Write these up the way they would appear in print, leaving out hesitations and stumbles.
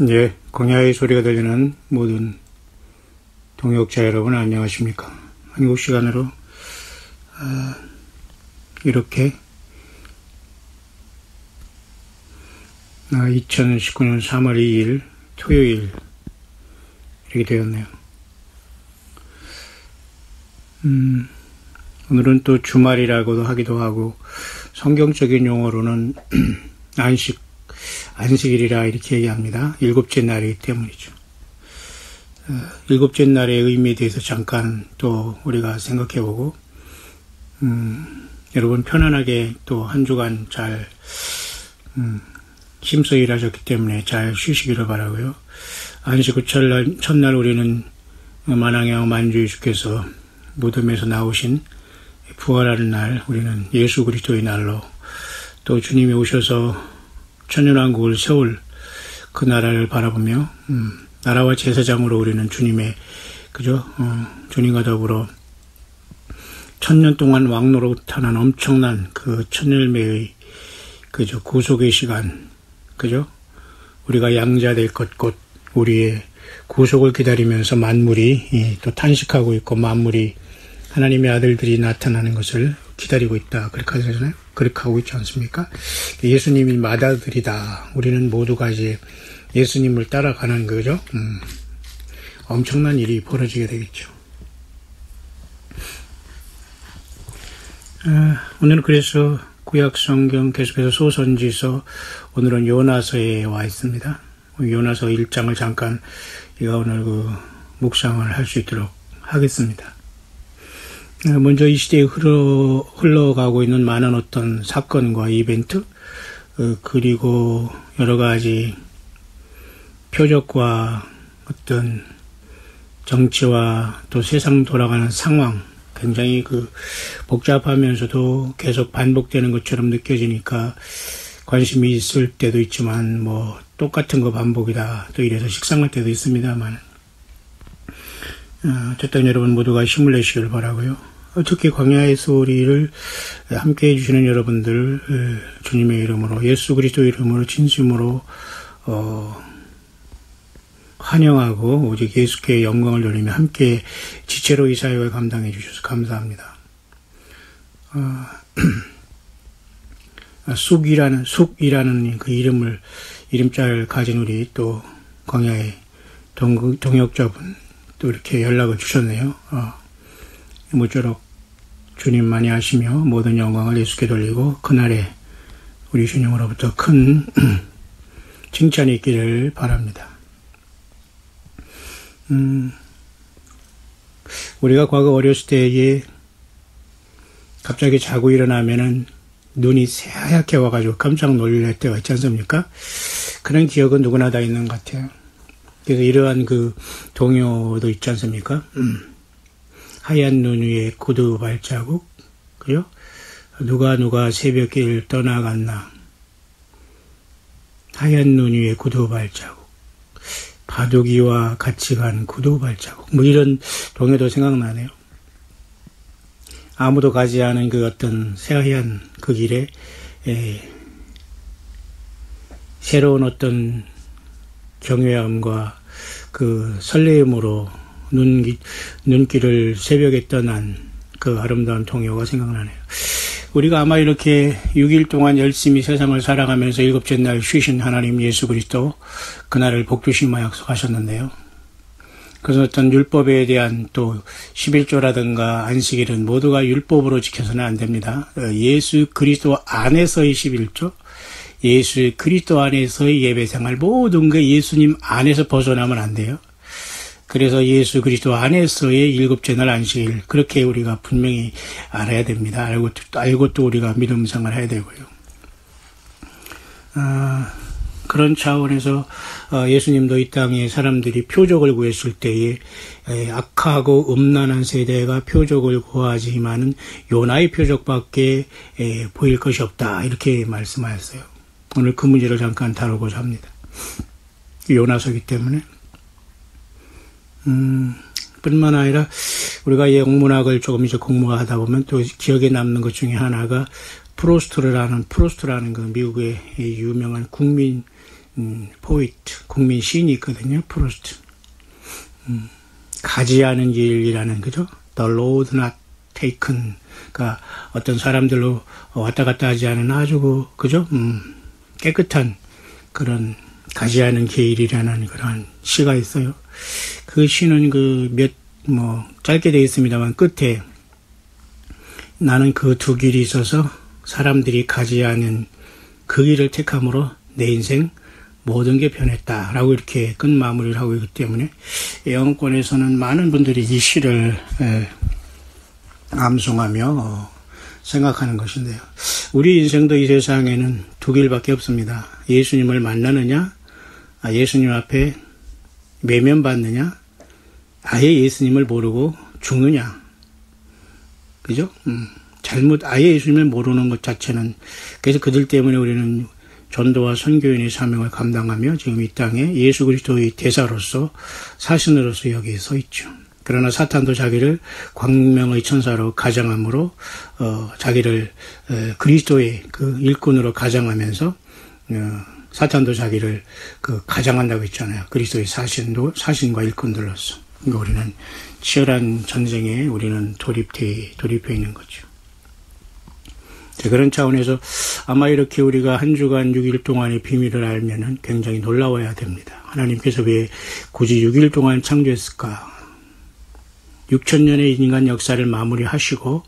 예, 광야의 소리가 들리는 모든 동역자 여러분 안녕하십니까. 한국 시간으로 이렇게 2019년 3월 2일 토요일 이렇게 되었네요. 오늘은 또 주말이라고도 하기도 하고 성경적인 용어로는 안식일이라 이렇게 얘기합니다. 일곱째 날이기 때문이죠. 일곱째 날의 의미에 대해서 잠깐 또 우리가 생각해보고 여러분 편안하게 또 한 주간 잘 힘써 일하셨기 때문에 잘 쉬시기를 바라고요. 안식 후 첫날 우리는 만왕의 만주의 주께서 무덤에서 나오신 부활하는 날, 우리는 예수 그리스도의 날로 또 주님이 오셔서 천년왕국을 세울 그 나라를 바라보며 나라와 제사장으로 우리는 주님의 주님과 더불어 천년 동안 왕노릇하는 엄청난 그 천열매의 구속의 시간, 우리가 양자 될 것 곧 우리의 구속을 기다리면서 만물이 또 탄식하고 있고 만물이 하나님의 아들들이 나타나는 것을 기다리고 있다. 그렇게 하잖아요. 그렇게 하고 있지 않습니까? 예수님이 맏아들이다. 우리는 모두가 이제 예수님을 따라가는 거죠. 엄청난 일이 벌어지게 되겠죠. 오늘은 그래서 구약 성경 계속해서 소선지서 오늘은 요나서에 와 있습니다. 요나서 1장을 잠깐 제가 오늘 묵상을 할 수 있도록 하겠습니다. 먼저 이 시대에 흘러가고 있는 많은 어떤 사건과 이벤트, 그리고 여러 가지 표적과 어떤 정치와 또 세상 돌아가는 상황, 굉장히 복잡하면서도 계속 반복되는 것처럼 느껴지니까 관심이 있을 때도 있지만 똑같은 거 반복이다. 또 이래서 식상할 때도 있습니다만 어쨌든 여러분 모두가 힘을 내시길 바라고요. 특히 광야의 소리를 함께 해주시는 여러분들 주님의 이름으로 예수 그리스도 이름으로 진심으로 환영하고 오직 예수께 영광을 돌리며 함께 지체로 이 사역을 감당해 주셔서 감사합니다. 숙이라는 그 이름자를 가진 우리 또 광야의 동역자분 또 이렇게 연락을 주셨네요. 모쪼록 주님만이 하시며 모든 영광을 예수께 돌리고 그날에 우리 주님으로부터 큰 칭찬이 있기를 바랍니다. 우리가 과거 어렸을 때에 갑자기 자고 일어나면은 눈이 새하얗게 와가지고 깜짝 놀랄 때가 있지 않습니까? 그런 기억은 누구나 다 있는 것 같아요. 그래서 이러한 동요도 있지 않습니까? 하얀 눈 위에 구두 발자국, 누가 새벽길 떠나갔나. 하얀 눈 위에 구두 발자국. 바둑이와 같이 간 구두 발자국. 이런 동요도 생각나네요. 아무도 가지 않은 어떤 새하얀 그 길에 새로운 어떤 경외함과 설레임으로 눈길을 새벽에 떠난 그 아름다운 동요가 생각나네요. 우리가 아마 이렇게 6일 동안 열심히 세상을 살아가면서 일곱째 날 쉬신 하나님 예수 그리스도 그날을 복주심하 약속하셨는데요. 그래서 어떤 율법에 대한 또 11조라든가 안식일은 모두가 율법으로 지켜서는 안 됩니다. 예수 그리스도 안에서의 11조, 예수 그리스도 안에서의 예배생활, 모든 게 예수님 안에서 벗어나면 안 돼요. 그래서 예수 그리스도 안에서의 일곱째 날 안식일, 그렇게 우리가 분명히 알아야 됩니다. 알고 또 우리가 믿음 생활을 해야 되고요. 그런 차원에서 예수님도 이 땅에 사람들이 표적을 구했을 때에 악하고 음란한 세대가 표적을 구하지만은 요나의 표적밖에 보일 것이 없다. 이렇게 말씀하셨어요. 오늘 그 문제를 잠깐 다루고자 합니다. 요나서기 때문에. 뿐만 아니라 우리가 영문학을 조금 이제 공부하다 보면 또 기억에 남는 것 중에 하나가 프로스트라는 미국의 유명한 국민 포이트, 국민 시인이 있거든요. 프루스트. 가지 않은 길이라는, 그죠? The road not taken. 그러니까 어떤 사람들로 왔다 갔다 하지 않은 아주 그죠? 깨끗한 그런 가지 않은 길이라는 그런 시가 있어요. 그 시는 짧게 되어 있습니다만 끝에 나는 그 두 길이 있어서 사람들이 가지 않은 그 길을 택함으로 내 인생 모든 게 변했다라고 이렇게 끝 마무리를 하고 있기 때문에 영어권에서는 많은 분들이 이 시를 암송하며 생각하는 것인데요. 우리 인생도 이 세상에는 두 길밖에 없습니다. 예수님을 만나느냐, 예수님 앞에 외면받느냐, 아예 예수님을 모르고 죽느냐. 그죠? 아예 예수님을 모르는 것 자체는, 그래서 그들 때문에 우리는 전도와 선교인의 사명을 감당하며 지금 이 땅에 예수 그리스도의 대사로서, 사신으로서 여기 서 있죠. 그러나 사탄도 자기를 광명의 천사로 가장함으로 자기를 그리스도의 그 일꾼으로 가장하면서 사탄도 자기를 가장한다고 했잖아요. 그리스도의 사신과 일꾼들로서. 그러니까 우리는 치열한 전쟁에 우리는 돌입해 있는 거죠. 그런 차원에서 아마 이렇게 우리가 한 주간 6일 동안의 비밀을 알면은 굉장히 놀라워야 됩니다. 하나님께서 왜 굳이 6일 동안 창조했을까? 6,000년의 인간 역사를 마무리하시고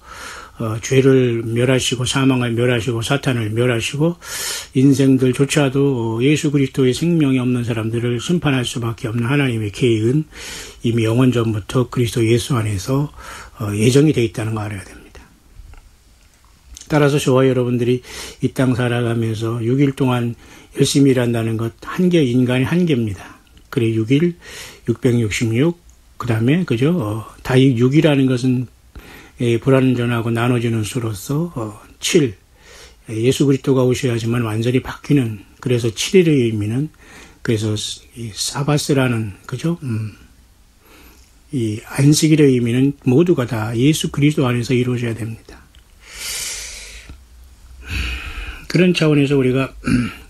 죄를 멸하시고 사망을 멸하시고 사탄을 멸하시고 인생들조차도 예수 그리스도의 생명이 없는 사람들을 심판할 수밖에 없는 하나님의 계획은 이미 영원 전부터 그리스도 예수 안에서 예정이 되어 있다는 거 알아야 됩니다. 따라서 저와 여러분들이 이 땅 살아가면서 6일 동안 열심히 일한다는 것 인간의 한계입니다. 그래 6일, 666, 그 다음에 그죠? 다 6이라는 것은 불완전하고 나눠지는 수로서 7, 예수 그리스도가 오셔야지만 완전히 바뀌는, 그래서 7일의 의미는, 그래서 이 사바스라는, 그죠? 이 안식일의 의미는 모두가 다 예수 그리스도 안에서 이루어져야 됩니다. 그런 차원에서 우리가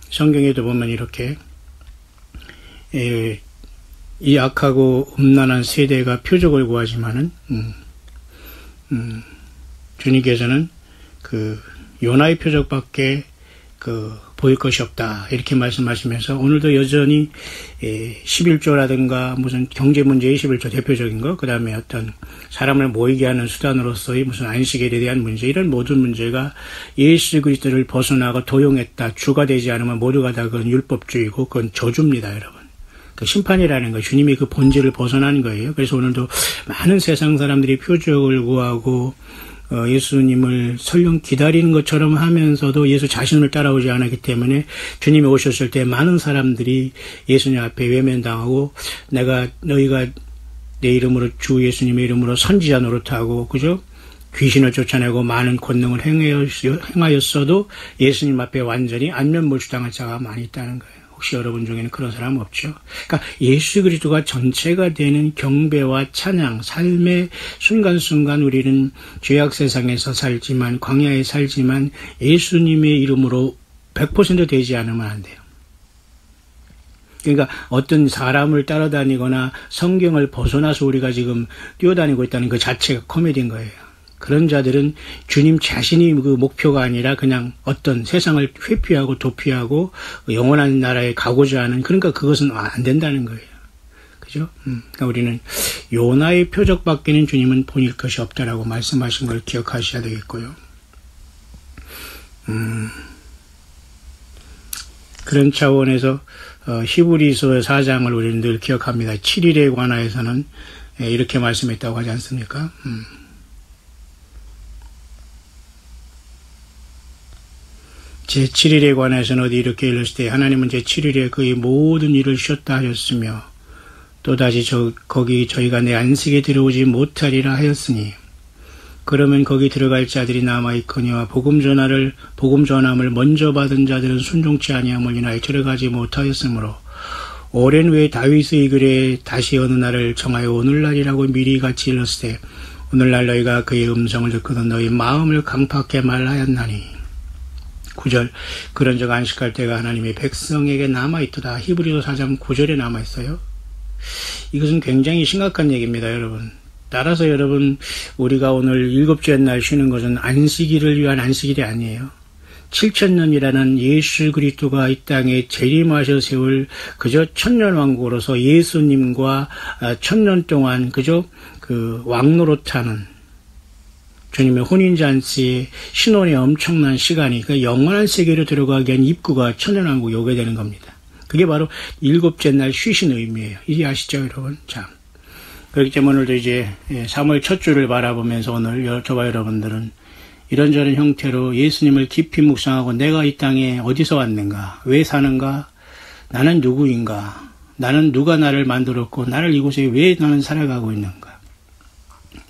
성경에도 보면 이렇게 이 악하고 음란한 세대가 표적을 구하지만은 주님께서는 요나의 표적밖에 보일 것이 없다 이렇게 말씀하시면서 오늘도 여전히 11조라든가 무슨 경제 문제의 11조 대표적인 거, 그 다음에 어떤 사람을 모이게 하는 수단으로서의 무슨 안식일에 대한 문제, 이런 모든 문제가 예수 그리스도를 벗어나고 도용했다, 주가 되지 않으면 모두가 다 그건 율법주의고 그건 저주입니다, 여러분. 그 심판이라는 거, 주님이 그 본질을 벗어나는 거예요. 그래서 오늘도 많은 세상 사람들이 표적을 구하고 예수님을 설령 기다리는 것처럼 하면서도 예수 자신을 따라오지 않았기 때문에 주님이 오셨을 때 많은 사람들이 예수님 앞에 외면당하고 너희가 내 이름으로 주 예수님의 이름으로 선지자 노릇하고 그죠? 귀신을 쫓아내고 많은 권능을 행하였어도 예수님 앞에 완전히 안면몰수당할 자가 많이 있다는 거예요. 혹시 여러분 중에는 그런 사람 없죠? 그러니까 예수 그리스도가 전체가 되는 경배와 찬양, 삶의 순간순간 우리는 죄악 세상에서 살지만, 광야에 살지만 예수님의 이름으로 100% 되지 않으면 안 돼요. 그러니까 어떤 사람을 따라다니거나 성경을 벗어나서 우리가 지금 뛰어다니고 있다는 그 자체가 코미디인 거예요. 그런 자들은 주님 자신이 그 목표가 아니라 그냥 어떤 세상을 회피하고 도피하고 영원한 나라에 가고자 하는, 그러니까 그것은 안 된다는 거예요. 그죠? 그러니까 우리는 요나의 표적밖에는 주님은 보일 것이 없다라고 말씀하신 걸 기억하셔야 되겠고요. 그런 차원에서 히브리서 4장을 우리는 늘 기억합니다. 7일에 관하여서는 이렇게 말씀했다고 하지 않습니까? 제7일에 관해서는 어디 이렇게 읽었을 때 하나님은 제7일에 그의 모든 일을 쉬었다 하셨으며 또다시 거기 저희가 내 안식에 들어오지 못하리라 하였으니 그러면 거기 들어갈 자들이 남아있거니와 복음 전함을 먼저 받은 자들은 순종치 아니함을 인하여 들어가지 못하였으므로 오랜 후에 다윗의 글에 다시 어느 날을 정하여 오늘날이라고 미리 같이 일렀을 때 오늘날 너희가 그의 음성을 듣거든 너희 마음을 강팍하게 말하였나니 9절 그런즉 안식할 때가 하나님의 백성에게 남아있도다. 히브리서 4장 9절에 남아있어요. 이것은 굉장히 심각한 얘기입니다, 여러분. 따라서 여러분, 우리가 오늘 일곱째 날 쉬는 것은 안식일을 위한 안식일이 아니에요. 7,000년이라는 예수 그리스도가 이 땅에 재림하셔 세울 그저 천년왕국으로서 예수님과 1,000년 동안 그저 그 왕노릇하는 주님의 혼인잔치의 신혼의 엄청난 시간이 그 영원한 세계로 들어가기 위한 입구가 천년왕국이 오게 되는 겁니다. 그게 바로 일곱째 날 쉬신 의미예요. 이해하시죠, 여러분? 자, 그렇기 때문에 오늘도 이제 3월 첫 주를 바라보면서 오늘 저와 여러분들은 이런저런 형태로 예수님을 깊이 묵상하고 내가 이 땅에 어디서 왔는가, 왜 사는가, 나는 누구인가, 나는 누가 나를 만들었고 나를 이곳에 왜 나는 살아가고 있는가,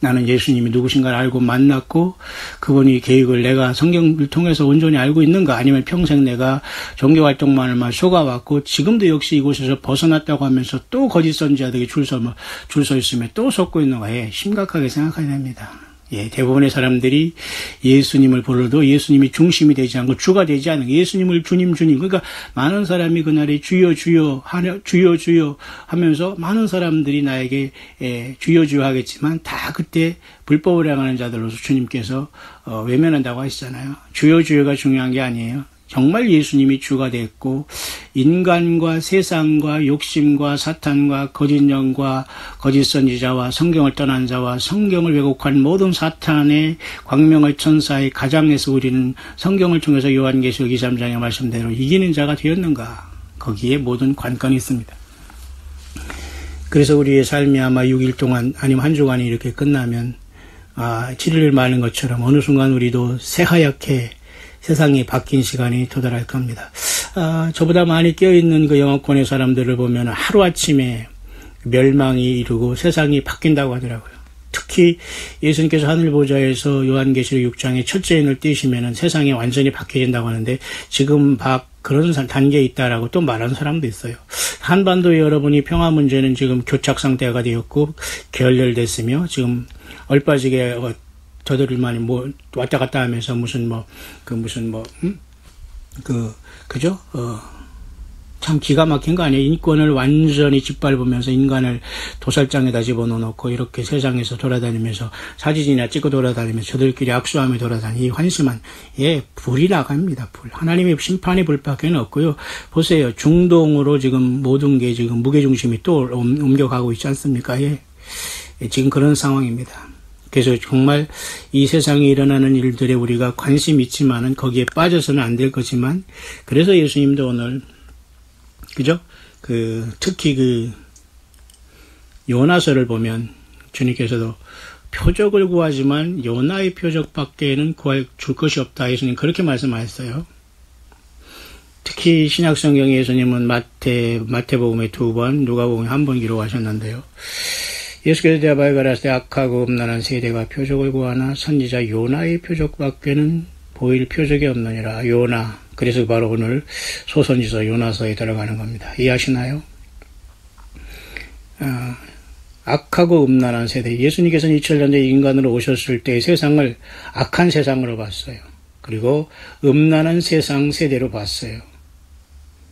나는 예수님이 누구신가를 알고 만났고 그분이 계획을 내가 성경을 통해서 온전히 알고 있는가, 아니면 평생 내가 종교활동만을만 속아왔고 지금도 역시 이곳에서 벗어났다고 하면서 또 거짓 선지자들이 줄 서 있으면 또 속고 있는가. 심각하게 생각해야 됩니다. 대부분의 사람들이 예수님을 불러도 예수님이 중심이 되지 않고 주가 되지 않은, 예수님을 주님 그러니까 많은 사람이 그날에 주여 주여 하면서 많은 사람들이 나에게 주여 주여 하겠지만 다 그때 불법을 행하는 자들로서 주님께서 외면한다고 하시잖아요. 주여 주여가 중요한 게 아니에요. 정말 예수님이 주가 됐고 인간과 세상과 욕심과 사탄과 거짓 영과 거짓 선지자와 성경을 떠난 자와 성경을 왜곡한 모든 사탄의 광명의 천사의 가장에서 우리는 성경을 통해서 요한계시록 23장의 말씀대로 이기는 자가 되었는가. 거기에 모든 관건이 있습니다. 그래서 우리의 삶이 아마 6일 동안 아니면 한 주간이 이렇게 끝나면 7일을 마는 것처럼 어느 순간 우리도 새하얗게 세상이 바뀐 시간이 도달할 겁니다. 저보다 많이 깨어있는 그 영어권의 사람들을 보면 하루아침에 멸망이 이루고 세상이 바뀐다고 하더라고요. 특히 예수님께서 하늘보좌에서 요한계시록 6장의 첫째 인을 떼시면 세상이 완전히 바뀌어진다고 하는데 지금 그런 단계에 있다라고 또 말하는 사람도 있어요. 한반도의 여러분이 평화 문제는 지금 교착 상태가 되었고 결렬됐으며 지금 얼빠지게 저들만이 왔다 갔다 하면서 그죠? 참 기가 막힌 거 아니에요? 인권을 완전히 짓밟으면서 인간을 도살장에다 집어넣고 이렇게 세상에서 돌아다니면서 사진이나 찍고 돌아다니면서 저들끼리 악수하며 돌아다니는 이 환심한, 불이 나갑니다, 불. 하나님의 심판의 불밖에 없고요. 보세요. 중동으로 지금 모든 게 지금 무게중심이 또 옮겨가고 있지 않습니까? 지금 그런 상황입니다. 그래서 정말 이 세상에 일어나는 일들에 우리가 관심이 있지만은 거기에 빠져서는 안 될 거지만, 그래서 예수님도 오늘, 그죠? 특히 요나서를 보면 주님께서도 표적을 구하지만 요나의 표적밖에는 줄 것이 없다. 예수님 그렇게 말씀하셨어요. 특히 신약성경에 예수님은 마태복음에 2번, 누가복음에 1번 기록하셨는데요. 예수께서 대답하여 가라사대 악하고 음란한 세대가 표적을 구하나 선지자 요나의 표적밖에는 보일 표적이 없느니라. 요나. 그래서 바로 오늘 소선지서 요나서에 들어가는 겁니다. 이해하시나요? 악하고 음란한 세대. 예수님께서는 2000년 전 인간으로 오셨을 때 세상을 악한 세상으로 봤어요. 그리고 음란한 세상 세대로 봤어요.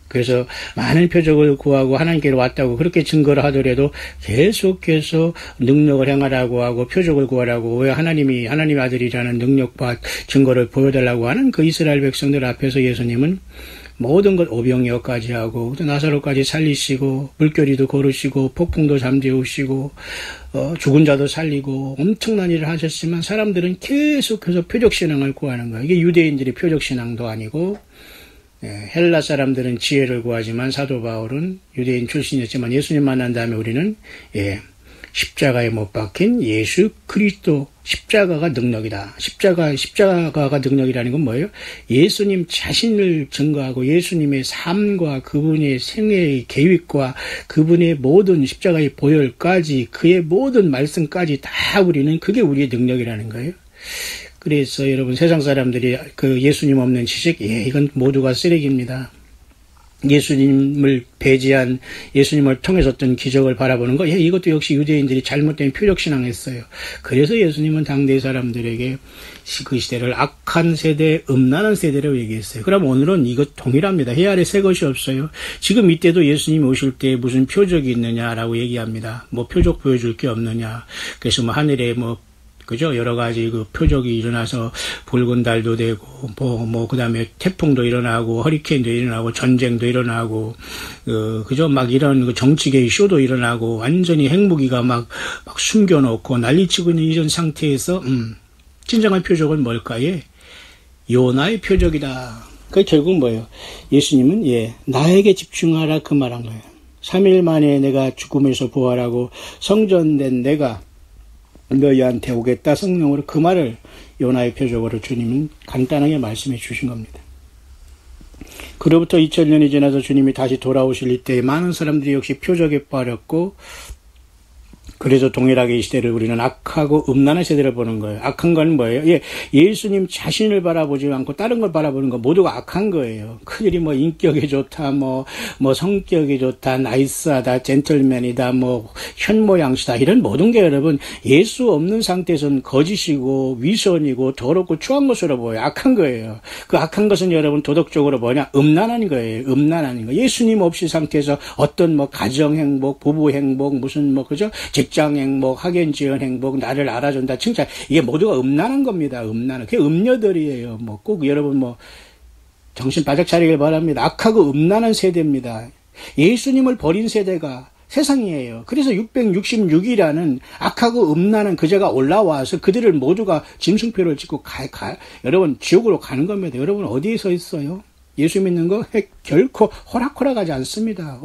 그래서 많은 표적을 구하고 하나님께로 왔다고 그렇게 증거를 하더라도 계속해서 능력을 행하라고 하고 표적을 구하라고, 왜 하나님의 아들이라는 능력과 증거를 보여달라고 하는 그 이스라엘 백성들 앞에서 예수님은 모든 것 오병이어까지 하고 또 나사로까지 살리시고 물결이도 걸으시고 폭풍도 잠재우시고 죽은 자도 살리고 엄청난 일을 하셨지만 사람들은 계속해서 표적신앙을 구하는 거예요. 이게 유대인들이 표적신앙도 아니고, 헬라 사람들은 지혜를 구하지만 사도 바울은 유대인 출신이었지만 예수님 만난 다음에 우리는 십자가에 못 박힌 예수 그리스도, 십자가가 능력이다. 십자가가 능력이라는 건 뭐예요? 예수님 자신을 증거하고 예수님의 삶과 그분의 생애의 계획과 그분의 모든 십자가의 보혈까지 그의 모든 말씀까지 다 우리는 그게 우리의 능력이라는 거예요. 그래서 여러분 세상 사람들이 그 예수님 없는 지식, 이건 모두가 쓰레기입니다. 예수님을 배제한 예수님을 통해서 어떤 기적을 바라보는 거, 이것도 역시 유대인들이 잘못된 표적신앙했어요. 그래서 예수님은 당대 사람들에게 그 시대를 악한 세대, 음란한 세대라고 얘기했어요. 그럼 오늘은 이것 동일합니다. 해 아래 새 것이 없어요. 지금 이때도 예수님이 오실 때 무슨 표적이 있느냐라고 얘기합니다. 뭐 표적 보여줄 게 없느냐. 그래서 뭐 하늘에 그죠? 여러 가지 그 표적이 일어나서 붉은 달도 되고, 그 다음에 태풍도 일어나고, 허리케인도 일어나고, 전쟁도 일어나고, 그죠? 막 이런 그 정치계의 쇼도 일어나고, 완전히 핵무기가 막 숨겨놓고 난리치고 있는 이런 상태에서, 진정한 표적은 뭘까요? 요나의 표적이다. 그 결국 뭐예요? 예수님은, 나에게 집중하라 그 말한 거예요. 3일 만에 내가 죽음에서 부활하고 성전된 내가 너희한테 오겠다 성령으로, 그 말을 요나의 표적으로 주님은 간단하게 말씀해 주신 겁니다. 그로부터 2000년이 지나서 주님이 다시 돌아오실 이때에 많은 사람들이 역시 표적에 빠졌고, 그래서 동일하게 이 시대를 우리는 악하고 음란한 세대를 보는 거예요. 악한 건 뭐예요? 예수님 자신을 바라보지 않고 다른 걸 바라보는 거 모두가 악한 거예요. 큰일이 인격이 좋다, 성격이 좋다, 나이스하다, 젠틀맨이다, 현모양시다, 이런 모든 게 여러분 예수 없는 상태에서는 거짓이고 위선이고 더럽고 추한 것으로 보여요. 악한 거예요. 그 악한 것은 여러분 도덕적으로 뭐냐? 음란한 거예요. 음란한 거. 예수님 없이 상태에서 어떤 가정 행복, 부부 행복, 무슨 그죠? 직장 행복, 학연 지원 행복, 나를 알아준다, 칭찬, 이게 모두가 음란한 겁니다. 음란한. 그게 음녀들이에요. 꼭 여러분 정신 바짝 차리길 바랍니다. 악하고 음란한 세대입니다. 예수님을 버린 세대가 세상이에요. 그래서 666이라는 악하고 음란한 그자가 올라와서 그들을 모두가 짐승표를 찍고 여러분 지옥으로 가는 겁니다. 여러분 어디에 서 있어요? 예수 믿는 거 결코 호락호락하지 않습니다.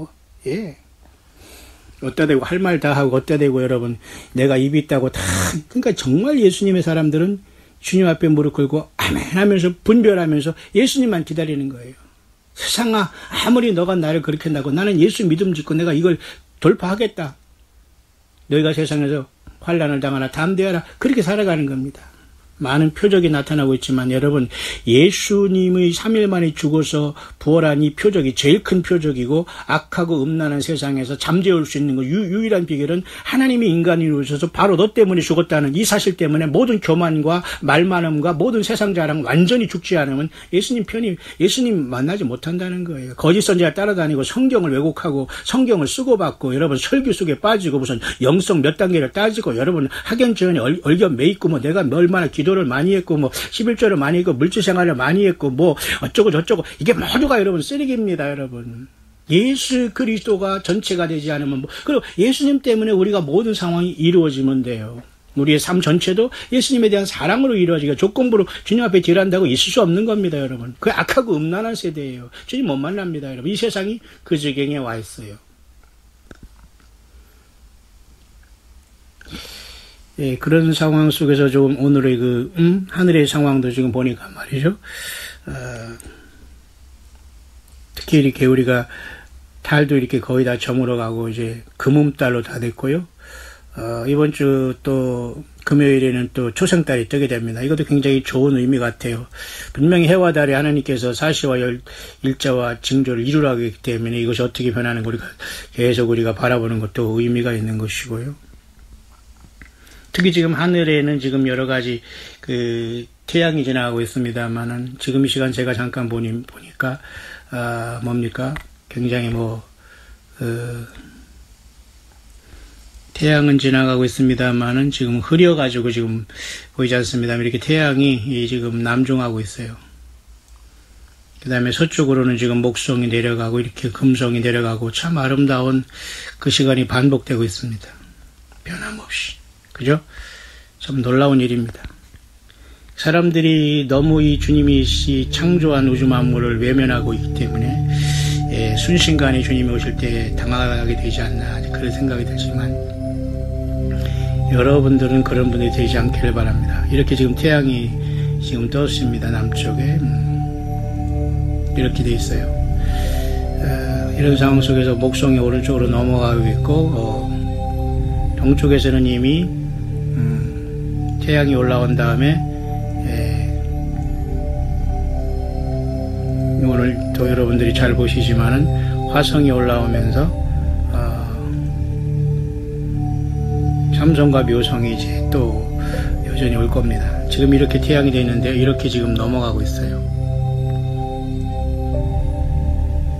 어디다 대고 할 말 다 하고, 어디다 대고 여러분 내가 입이 있다고 다, 그러니까 정말 예수님의 사람들은 주님 앞에 무릎 꿇고 아멘 하면서 분별하면서 예수님만 기다리는 거예요. 세상아, 아무리 너가 나를 그렇게 한다고 나는 예수 믿음 짓고 내가 이걸 돌파하겠다. 너희가 세상에서 환난을 당하나 담대하라. 그렇게 살아가는 겁니다. 많은 표적이 나타나고 있지만 여러분, 예수님의 3일 만에 죽어서 부활한 이 표적이 제일 큰 표적이고, 악하고 음란한 세상에서 잠재울 수 있는 유일한 비결은 하나님이 인간이 오셔서 바로 너 때문에 죽었다는 이 사실 때문에 모든 교만과 말만음과 모든 세상 자랑 완전히 죽지 않으면 예수님 만나지 못한다는 거예요. 거짓 선지자 따라다니고 성경을 왜곡하고 성경을 쓰고 받고 여러분 설교 속에 빠지고 무슨 영성 몇 단계를 따지고 여러분 학연 지원에 얼견 매있고 내가 얼마나 기도를 많이 했고 11조를 많이 했고 물질생활을 많이 했고 어쩌고 저쩌고, 이게 모두가 여러분 쓰레기입니다. 여러분 예수 그리스도가 전체가 되지 않으면 그리고 예수님 때문에 우리가 모든 상황이 이루어지면 돼요. 우리의 삶 전체도 예수님에 대한 사랑으로 이루어지게 조건부로 주님 앞에 딜한다고 있을 수 없는 겁니다. 여러분 그 악하고 음란한 세대예요. 주님 못 만납니다. 여러분 이 세상이 그 지경에 와 있어요. 그런 상황 속에서 좀 오늘의 하늘의 상황도 지금 보니까 말이죠. 특히 이렇게 우리가 달도 이렇게 거의 다 저물어가고 이제 금음달로 다 됐고요. 이번 주 또 금요일에는 또 초생달이 뜨게 됩니다. 이것도 굉장히 좋은 의미 같아요. 분명히 해와 달이 하나님께서 사시와 일자와 징조를 이루라고 했기 때문에 이것이 어떻게 변하는 거 계속 우리가 바라보는 것도 의미가 있는 것이고요. 특히 지금 하늘에는 지금 여러 가지 태양이 지나가고 있습니다만은 지금 이 시간 제가 잠깐 보니까 뭡니까? 굉장히 태양은 지나가고 있습니다만은 지금 흐려가지고 지금 보이지 않습니다. 이렇게 태양이 지금 남종하고 있어요. 그 다음에 서쪽으로는 지금 목성이 내려가고 이렇게 금성이 내려가고 참 아름다운 그 시간이 반복되고 있습니다. 변함없이. 그죠? 참 놀라운 일입니다. 사람들이 너무 이 주님이 창조한 우주 만물을 외면하고 있기 때문에 순식간에 주님이 오실 때 당황하게 되지 않나 그런 생각이 들지만 여러분들은 그런 분이 되지 않기를 바랍니다. 이렇게 지금 태양이 지금 떴습니다. 남쪽에 이렇게 돼 있어요. 이런 상황 속에서 목성이 오른쪽으로 넘어가고 있고 동쪽에서는 이미 태양이 올라온 다음에 오늘 또 여러분들이 잘 보시지만은 화성이 올라오면서 삼성과 묘성이 이제 또 여전히 올 겁니다. 지금 이렇게 태양이 되어 있는데 이렇게 지금 넘어가고 있어요.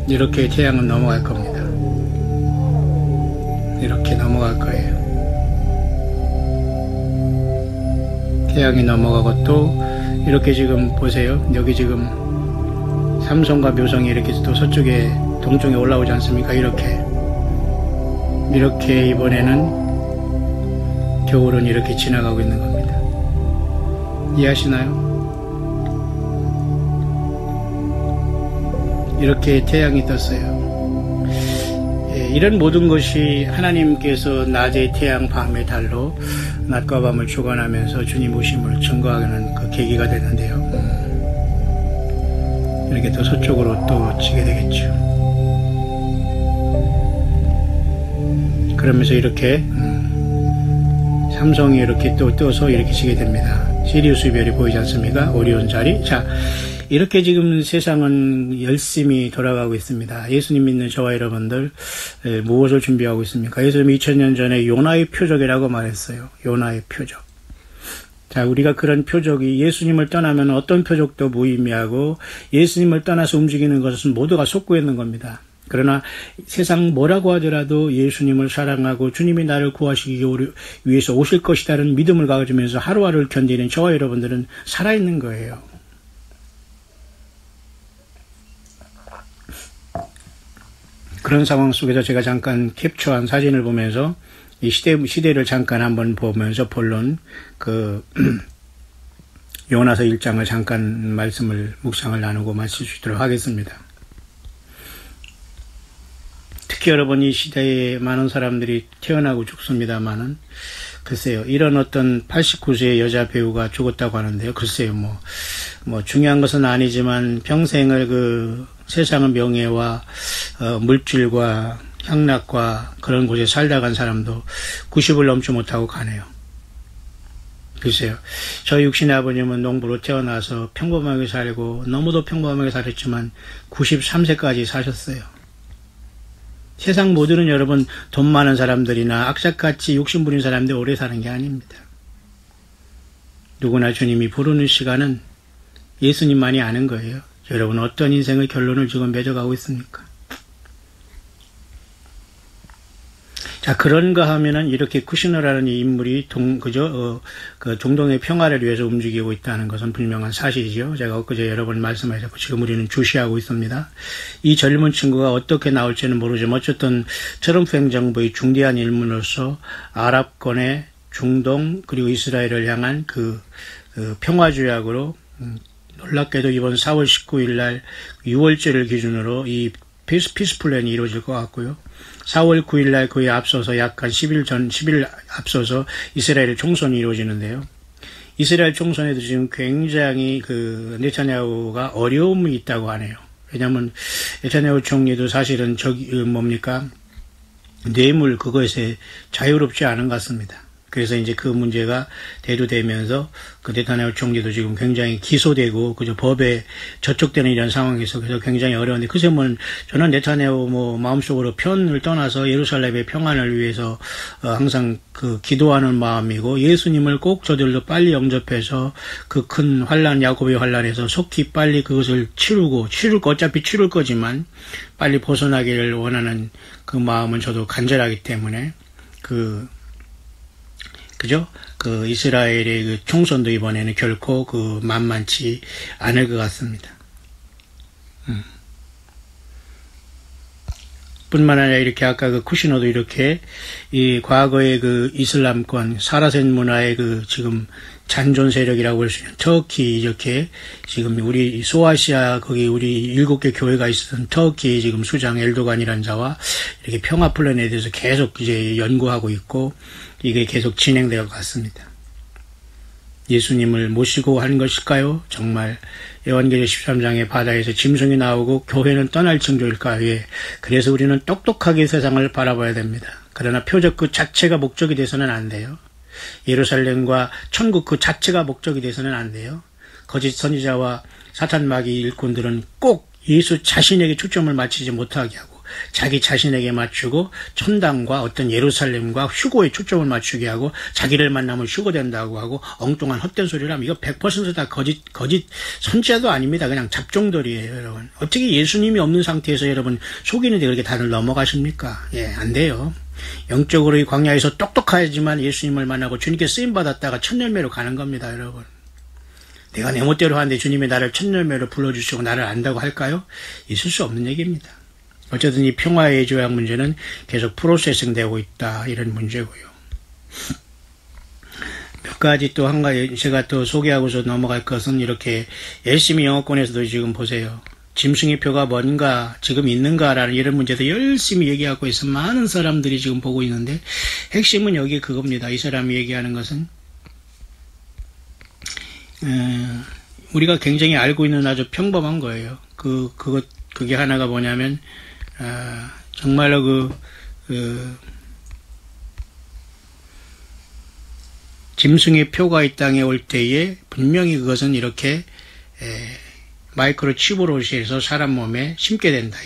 이렇게 태양은 넘어갈 겁니다. 이렇게 넘어갈 거예요. 태양이 넘어가고 또 이렇게 지금 보세요. 여기 지금 삼성과 묘성이 이렇게 또 서쪽에 동쪽에 올라오지 않습니까? 이렇게 이번에는 겨울은 이렇게 지나가고 있는 겁니다. 이해하시나요? 이렇게 태양이 떴어요. 이런 모든 것이 하나님께서 낮의 태양 밤의 달로 낮과 밤을 주관하면서 주님 오심을 증거하는 그 계기가 되는데요. 이렇게 또 서쪽으로 또 치게 되겠죠. 그러면서 이렇게 삼성이 이렇게 또 떠서 이렇게 치게 됩니다. 시리우스 별이 보이지 않습니까? 오리온 자리. 자, 이렇게 지금 세상은 열심히 돌아가고 있습니다. 예수님 믿는 저와 여러분들 무엇을 준비하고 있습니까? 예수님이 2000년 전에 요나의 표적이라고 말했어요. 요나의 표적. 자, 우리가 그런 표적이 예수님을 떠나면 어떤 표적도 무의미하고 예수님을 떠나서 움직이는 것은 모두가 속고 있는 겁니다. 그러나 세상 뭐라고 하더라도 예수님을 사랑하고 주님이 나를 구하시기 위해서 오실 것이라는 믿음을 가지면서 하루하루를 견디는 저와 여러분들은 살아있는 거예요. 그런 상황 속에서 제가 잠깐 캡처한 사진을 보면서 이 시대를 잠깐 한번 보면서 본론 요나서 1장을 잠깐 묵상을 나누고 마칠 수 있도록 하겠습니다. 특히 여러분 이 시대에 많은 사람들이 태어나고 죽습니다만은 글쎄요, 이런 어떤 89세의 여자 배우가 죽었다고 하는데요. 글쎄요, 뭐 중요한 것은 아니지만 평생을 세상의 명예와 물질과 향락과 그런 곳에 살다 간 사람도 90을 넘지 못하고 가네요. 글쎄요, 저희 육신의 아버님은 농부로 태어나서 평범하게 살고 너무도 평범하게 살았지만 93세까지 사셨어요. 세상 모두는 여러분 돈 많은 사람들이나 악착같이 욕심부린 사람들이 오래 사는 게 아닙니다. 누구나 주님이 부르는 시간은 예수님만이 아는 거예요. 여러분 어떤 인생의 결론을 지금 맺어가고 있습니까? 자, 그런가 하면은 이렇게 쿠시너라는 이 인물이 중동의 평화를 위해서 움직이고 있다는 것은 분명한 사실이죠. 제가 엊그제 여러 번 말씀하셨고 지금 우리는 주시하고 있습니다. 이 젊은 친구가 어떻게 나올지는 모르지만 어쨌든 트럼프 행정부의 중대한 일문으로서 아랍권의 중동 그리고 이스라엘을 향한 평화조약으로 놀랍게도 이번 4월 19일 날 6월째를 기준으로 이 피스 플랜이 이루어질 것 같고요. 4월 9일 날 그에 앞서서 약간 10일 앞서서 이스라엘 총선이 이루어지는데요. 이스라엘 총선에도 지금 굉장히 네타냐후가 어려움이 있다고 하네요. 왜냐하면 네타냐후 총리도 사실은 뇌물 그것에 자유롭지 않은 것 같습니다. 그래서 이제 그 문제가 대두되면서 네타냐후 총리도 지금 굉장히 기소되고 법에 저촉되는 이런 상황에서 그래서 굉장히 어려운데 글쎄 저는 네타냐후 마음속으로 편을 떠나서 예루살렘의 평안을 위해서 항상 기도하는 마음이고 예수님을 꼭 저들도 빨리 영접해서 그 큰 환란 야곱의 환란에서 속히 빨리 그것을 어차피 치룰 거지만 빨리 벗어나기를 원하는 그 마음은 저도 간절하기 때문에 이스라엘의 총선도 이번에는 결코 만만치 않을 것 같습니다. 뿐만 아니라 이렇게 아까 쿠시너도 이렇게 이 과거의 이슬람권 사라센 문화의 지금 잔존 세력이라고 할 수 있는 터키 이렇게 지금 우리 소아시아 거기 우리 7개 교회가 있었던 터키 지금 수장 엘도간이라는 자와 이렇게 평화 플랜에 대해서 계속 이제 연구하고 있고 이게 계속 진행될 것 같습니다. 예수님을 모시고 하는 것일까요? 정말 요한계시록 13장의 바다에서 짐승이 나오고 교회는 떠날 징조일까요? 예. 그래서 우리는 똑똑하게 세상을 바라봐야 됩니다. 그러나 표적 그 자체가 목적이 돼서는 안 돼요. 예루살렘과 천국 그 자체가 목적이 돼서는 안 돼요. 거짓 선지자와 사탄 마귀 일꾼들은 꼭 예수 자신에게 초점을 맞추지 못하게 하고 자기 자신에게 맞추고 천당과 어떤 예루살렘과 휴고에 초점을 맞추게 하고 자기를 만나면 휴고된다고 하고 엉뚱한 헛된 소리를 하면 이거 100% 다 거짓 선지자도 아닙니다. 그냥 잡종들이에요, 여러분. 어떻게 예수님이 없는 상태에서 여러분 속이는데 그렇게 다들 넘어가십니까? 예, 안 돼요. 영적으로 이 광야에서 똑똑하지만 예수님을 만나고 주님께 쓰임받았다가 첫열매로 가는 겁니다, 여러분. 내가 내 멋대로 하는데 주님이 나를 첫열매로 불러주시고 나를 안다고 할까요? 있을 수 없는 얘기입니다. 어쨌든 이 평화의 조약 문제는 계속 프로세싱 되고 있다, 이런 문제고요. 몇 가지 또 한 가지 제가 또 소개하고서 넘어갈 것은 이렇게 열심히 영어권에서도 지금 보세요. 짐승의 표가 뭔가 지금 있는가라는 이런 문제도 열심히 얘기하고 있어 많은 사람들이 지금 보고 있는데 핵심은 여기 그겁니다. 이 사람이 얘기하는 것은 우리가 굉장히 알고 있는 아주 평범한 거예요. 그게 하나가 뭐냐면 정말로 짐승의 표가 이 땅에 올 때에 분명히 그것은 이렇게 마이크로 칩으로 해서 사람 몸에 심게 된다.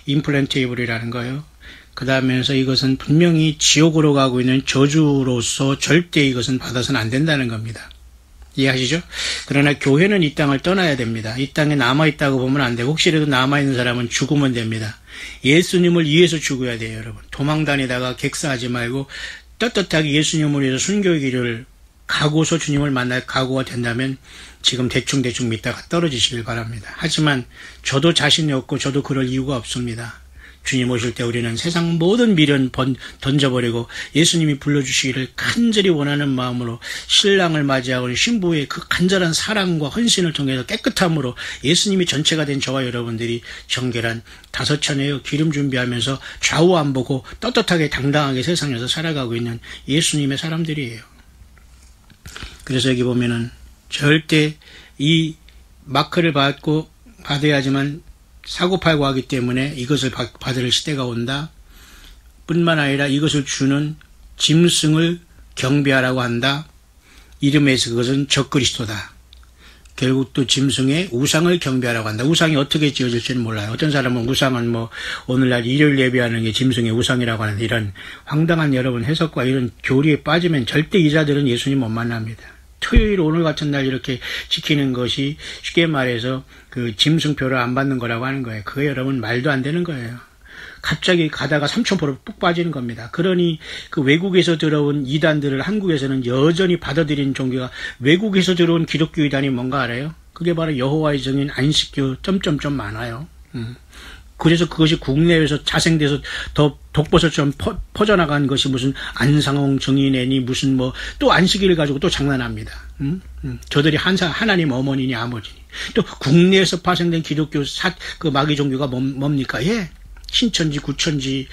임플란테이블이라는 거예요. 그 다음에서 이것은 분명히 지옥으로 가고 있는 저주로서 절대 이것은 받아서는 안 된다는 겁니다. 이해하시죠? 그러나 교회는 이 땅을 떠나야 됩니다. 이 땅에 남아있다고 보면 안 되고 혹시라도 남아있는 사람은 죽으면 됩니다. 예수님을 위해서 죽어야 돼요, 여러분. 도망다니다가 객사하지 말고 떳떳하게 예수님을 위해서 순교의 길을 가고서 주님을 만날 각오가 된다면 지금 대충 믿다가 떨어지시길 바랍니다. 하지만 저도 자신이 없고 저도 그럴 이유가 없습니다. 주님 오실 때 우리는 세상 모든 미련 던져버리고 예수님이 불러주시기를 간절히 원하는 마음으로 신랑을 맞이하고 신부의 그 간절한 사랑과 헌신을 통해서 깨끗함으로 예수님이 전체가 된 저와 여러분들이 정결한 다섯천의 기름 준비하면서 좌우 안 보고 떳떳하게 당당하게 세상에서 살아가고 있는 예수님의 사람들이에요. 그래서 여기 보면은 절대 이 마크를 받아야지만 사고팔고 하기 때문에 이것을 받을 시대가 온다. 뿐만 아니라 이것을 주는 짐승을 경배하라고 한다. 이름에서 그것은 적그리스도다. 결국 또 짐승의 우상을 경배하라고 한다. 우상이 어떻게 지어질지는 몰라요. 어떤 사람은 우상은 오늘날 일요일 예배하는 게 짐승의 우상이라고 하는 이런 황당한 여러분 해석과 이런 교리에 빠지면 절대 이 자들은 예수님 못 만납니다. 토요일 오늘 같은 날 이렇게 지키는 것이 쉽게 말해서 그 짐승표를 안 받는 거라고 하는 거예요. 그거 여러분 말도 안 되는 거예요. 갑자기 가다가 3,000% 뚝 빠지는 겁니다. 그러니 그 외국에서 들어온 이단들을 한국에서는 여전히 받아들이는 종교가 외국에서 들어온 기독교 이단이 뭔가 알아요? 그게 바로 여호와의 증인 안식교 많아요. 그래서 그것이 국내에서 자생돼서 더 독버섯처럼 퍼져나간 것이 무슨 안상홍 증인애니 무슨 또 안식일을 가지고 또 장난합니다. 저들이 하나님 어머니니 아버지니. 또 국내에서 파생된 기독교 그 마귀 종교가 뭡니까? 예. 신천지, 구천지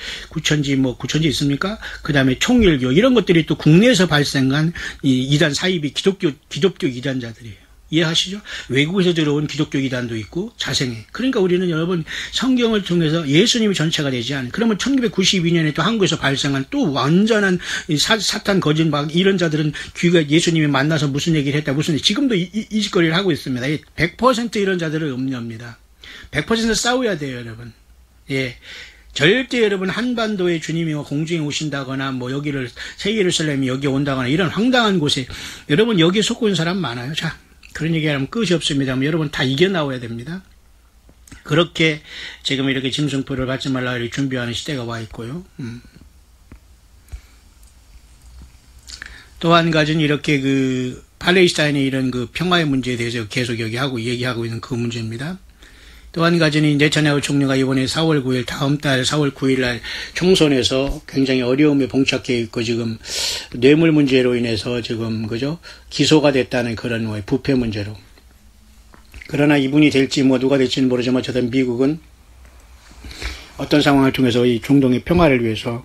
있습니까? 그 다음에 총일교, 이런 것들이 또 국내에서 발생한 이 이단 사입이 기독교 이단자들이에요. 이해하시죠? 외국에서 들어온 기독교 이단도 있고 자생해. 그러니까 우리는 여러분 성경을 통해서 예수님이 전체가 되지 않은, 그러면 1992년에 또 한국에서 발생한 또 완전한 사탄 거짓 이런 자들은 귀가 예수님이 만나서 무슨 얘기를 했다 지금도 이 짓거리를 하고 있습니다. 100% 이런 자들을 음료합니다. 100% 싸워야 돼요, 여러분. 예. 절대 여러분 한반도에 주님이 공중에 오신다거나 여기를 새 예루살렘이 여기 온다거나 이런 황당한 곳에 여러분 여기에 속고 있는 사람 많아요. 자, 그런 얘기하면 끝이 없습니다. 여러분 다 이겨나와야 됩니다. 그렇게 지금 이렇게 짐승표를 받지 말라 이렇게 준비하는 시대가 와 있고요. 또 한 가지는 이렇게 그 팔레스타인의 이런 그 평화의 문제에 대해서 계속 얘기하고 있는 그 문제입니다. 또 한 가지는 네타냐후 총리가 이번에 4월 9일 다음 달 4월 9일 날 총선에서 굉장히 어려움에 봉착해 있고 지금 뇌물 문제로 인해서 지금 기소가 됐다는 그런 부패 문제로. 그러나 이분이 될지 누가 될지는 모르지만 어쨌든 미국은 어떤 상황을 통해서 이 중동의 평화를 위해서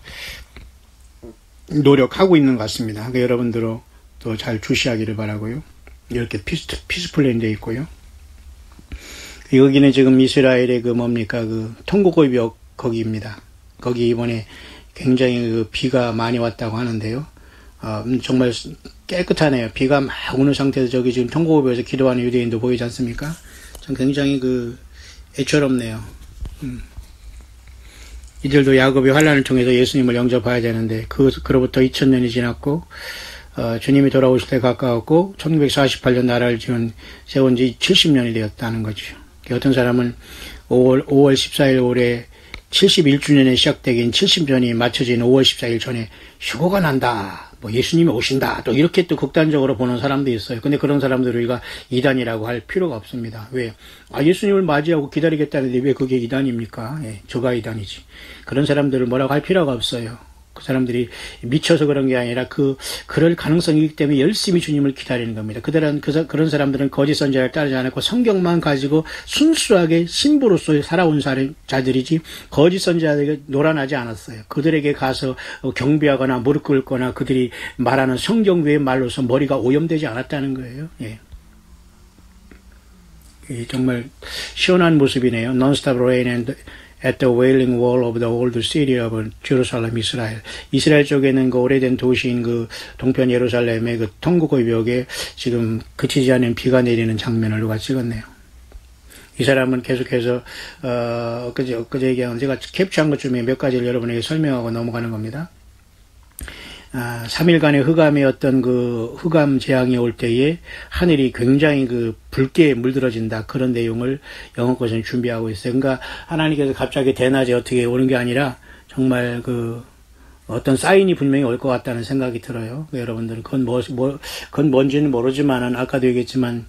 노력하고 있는 것 같습니다. 그러니까 여러분들도 또 잘 주시하기를 바라고요. 이렇게 피스플랜 되어 있고요. 여기는 지금 이스라엘의 그 통곡의 거기입니다. 거기 이번에 굉장히 비가 많이 왔다고 하는데요. 정말 깨끗하네요. 비가 막 오는 상태에서 저기 지금 통곡의 벽에서 기도하는 유대인도 보이지 않습니까? 참 굉장히 애처롭네요. 이들도 야곱이 환난을 통해서 예수님을 영접해야 되는데 그로부터 2000년이 지났고 주님이 돌아오실 때 가까웠고 1948년 나라를 세운 지 70년이 되었다는 거죠. 어떤 사람은 5월 14일 올해 71주년에 시작되긴 70년이 맞춰진 5월 14일 전에 휴거가 난다. 뭐 예수님이 오신다. 또 이렇게 또 극단적으로 보는 사람도 있어요. 근데 그런 사람들을 우리가 이단이라고 할 필요가 없습니다. 왜? 예수님을 맞이하고 기다리겠다는데 왜 그게 이단입니까? 예, 저가 이단이지. 그런 사람들을 뭐라고 할 필요가 없어요. 그 사람들이 미쳐서 그런 게 아니라 그럴 가능성이 있기 때문에 열심히 주님을 기다리는 겁니다. 그런 사람들은 거짓 선지자를 따르지 않았고 성경만 가지고 순수하게 신부로서 살아온 자들이지 거짓 선지자들에게 노란하지 않았어요. 그들에게 가서 경배하거나 무릎 꿇거나 그들이 말하는 성경 외의 말로서 머리가 오염되지 않았다는 거예요. 예. 정말 시원한 모습이네요. Non-stop rain and at the wailing wall of the old city of Jerusalem, Israel. 이스라엘 쪽에는 그 오래된 도시인 동편 예루살렘의 통곡의 벽에 지금 그치지 않은 비가 내리는 장면을 누가 찍었네요. 이 사람은 계속해서, 엊그제 얘기한 제가 캡처한 것 중에 몇 가지를 여러분에게 설명하고 넘어가는 겁니다. 3일간의 흑암의 어떤 흑암 재앙이 올 때에 하늘이 굉장히 붉게 물들어진다. 그런 내용을 영어 것은 준비하고 있어요. 그러니까 하나님께서 갑자기 대낮에 어떻게 오는 게 아니라 정말 어떤 사인이 분명히 올 것 같다는 생각이 들어요. 여러분들은 그건 뭔지는 모르지만은 아까도 얘기했지만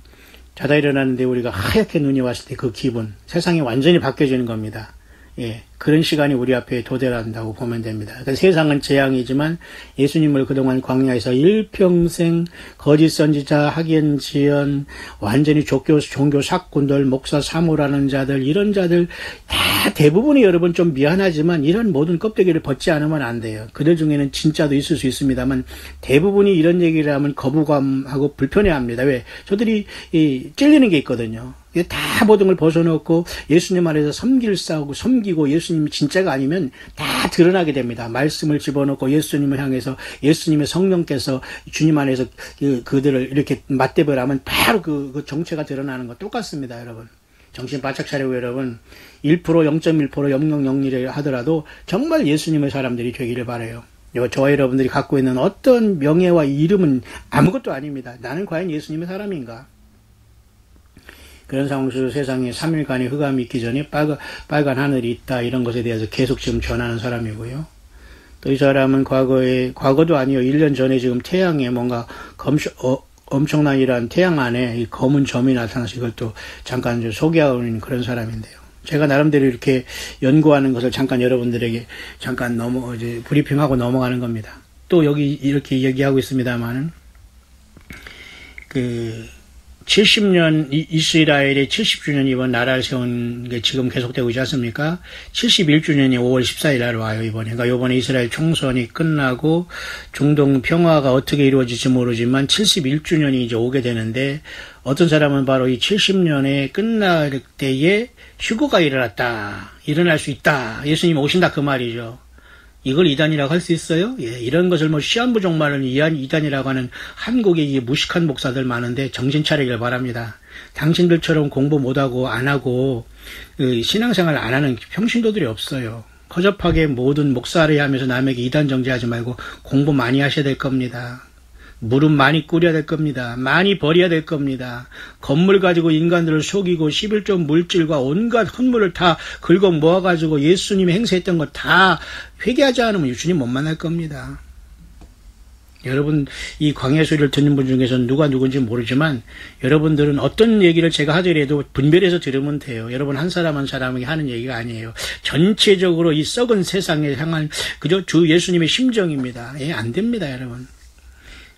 자다 일어났는데 우리가 하얗게 눈이 왔을 때 그 기분, 세상이 완전히 바뀌어지는 겁니다. 예, 그런 시간이 우리 앞에 도달한다고 보면 됩니다. 그러니까 세상은 재앙이지만 예수님을 그동안 광야에서 일평생 거짓 선지자, 학연, 지연, 완전히 종교 사꾼들, 목사 사모라는 자들, 이런 자들 다 대부분이 여러분 좀 미안하지만 이런 모든 껍데기를 벗지 않으면 안 돼요. 그들 중에는 진짜도 있을 수 있습니다만 대부분이 이런 얘기를 하면 거부감하고 불편해합니다. 왜? 저들이 찔리는 게 있거든요. 다 모든 걸 벗어놓고 예수님 안에서 섬기고 예수님이 진짜가 아니면 다 드러나게 됩니다. 말씀을 집어넣고 예수님을 향해서 예수님의 성령께서 주님 안에서 그들을 이렇게 맞대버려 하면 바로 그 정체가 드러나는 거 똑같습니다, 여러분. 정신 바짝 차리고 여러분 1%, 0.1%, 0.001 하더라도 정말 예수님의 사람들이 되기를 바라요. 저와 여러분들이 갖고 있는 어떤 명예와 이름은 아무것도 아닙니다. 나는 과연 예수님의 사람인가? 그런 상황 속에서 세상에 3일간의 흑암이 있기 전에 빨간 하늘이 있다 이런 것에 대해서 계속 지금 전하는 사람이고요. 또 이 사람은 과거도 아니요 1년 전에 지금 태양에 뭔가 엄청난 이러한 태양 안에 이 검은 점이 나타나서 이걸 또 잠깐 소개하는 그런 사람인데요. 제가 나름대로 이렇게 연구하는 것을 잠깐 여러분들에게 잠깐 브리핑하고 넘어가는 겁니다. 또 여기 이렇게 얘기하고 있습니다만은 70년, 이스라엘의 70주년 이번 나라를 세운 게 지금 계속되고 있지 않습니까? 71주년이 5월 14일 날 와요, 이번에. 그러니까 이번에 이스라엘 총선이 끝나고 중동 평화가 어떻게 이루어질지 모르지만 71주년이 이제 오게 되는데 어떤 사람은 바로 이 70년에 끝날 때에 휴거가 일어날 수 있다. 예수님 오신다 그 말이죠. 이걸 이단이라고 할 수 있어요? 예, 이런 것을 시한부종말을 이단이라고 하는 한국에 이 무식한 목사들 많은데 정신 차리길 바랍니다. 당신들처럼 공부 못하고 안 하고 신앙생활 안 하는 평신도들이 없어요. 허접하게 모든 목사를 하면서 남에게 이단 정죄하지 말고 공부 많이 하셔야 될 겁니다. 무릎 많이 꿇어야 될 겁니다. 많이 버려야 될 겁니다. 건물 가지고 인간들을 속이고 11조 물질과 온갖 헛물을 다 긁어 모아가지고 예수님이 행세했던 거 다 회개하지 않으면 주님 못 만날 겁니다. 여러분 이 광야 소리를 듣는 분 중에서는 누가 누군지 모르지만 여러분들은 어떤 얘기를 제가 하더라도 분별해서 들으면 돼요. 여러분 한 사람 한 사람에게 하는 얘기가 아니에요. 전체적으로 이 썩은 세상에 향한 그저 주 예수님의 심정입니다. 예, 안 됩니다, 여러분.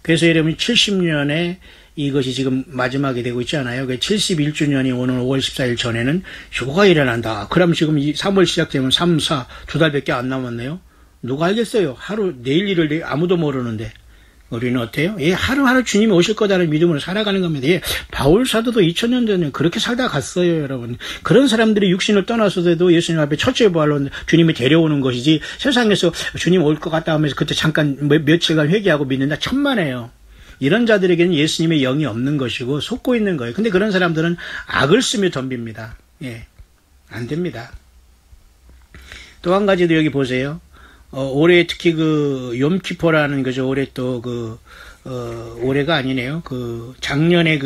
그래서 여러분 70년에 이것이 지금 마지막이 되고 있잖아요. 71주년이 오는 5월 14일 전에는 휴거가 일어난다. 그럼 지금 3월 시작되면 3, 4, 2달밖에 안 남았네요. 누가 알겠어요? 내일 일을 아무도 모르는데. 우리는 어때요? 예, 하루하루 주님이 오실 거다라는 믿음으로 살아가는 겁니다. 예, 바울 사도도 2000년 전에 그렇게 살다 갔어요, 여러분. 그런 사람들이 육신을 떠나서도 예수님 앞에 첫째 부활로 주님이 데려오는 것이지 세상에서 주님 올 것 같다 하면서 그때 잠깐 며칠간 회개하고 믿는다 천만에요. 이런 자들에게는 예수님의 영이 없는 것이고 속고 있는 거예요. 근데 그런 사람들은 악을 쓰며 덤빕니다. 예, 안 됩니다. 또 한 가지도 여기 보세요. 올해 특히 그 욤키포라는 거죠. 올해 또 올해가 아니네요. 작년에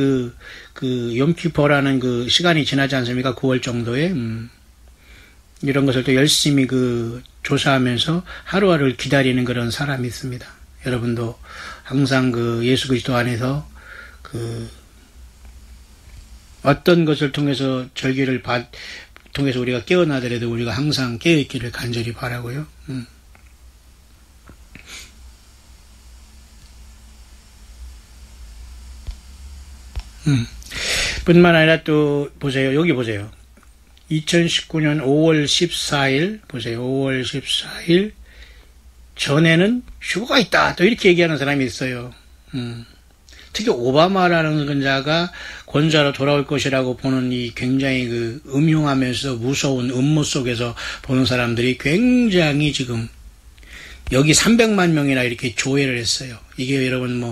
욤키포라는 그 시간이 지나지 않습니까? 9월 정도에. 이런 것을 또 열심히 조사하면서 하루하루를 기다리는 그런 사람이 있습니다. 여러분도 항상 예수 그리스도 안에서 어떤 것을 통해서 절기를 통해서 우리가 깨어나더라도 우리가 항상 깨어있기를 간절히 바라고요. 뿐만 아니라 또 보세요. 여기 보세요. 2019년 5월 14일 보세요. 5월 14일 전에는 휴거가 있다. 또 이렇게 얘기하는 사람이 있어요. 특히 오바마라는 자가 권좌로 돌아올 것이라고 보는 이 굉장히 음흉하면서 무서운 음모 속에서 보는 사람들이 굉장히 지금 여기 300만 명이나 이렇게 조회를 했어요. 이게 여러분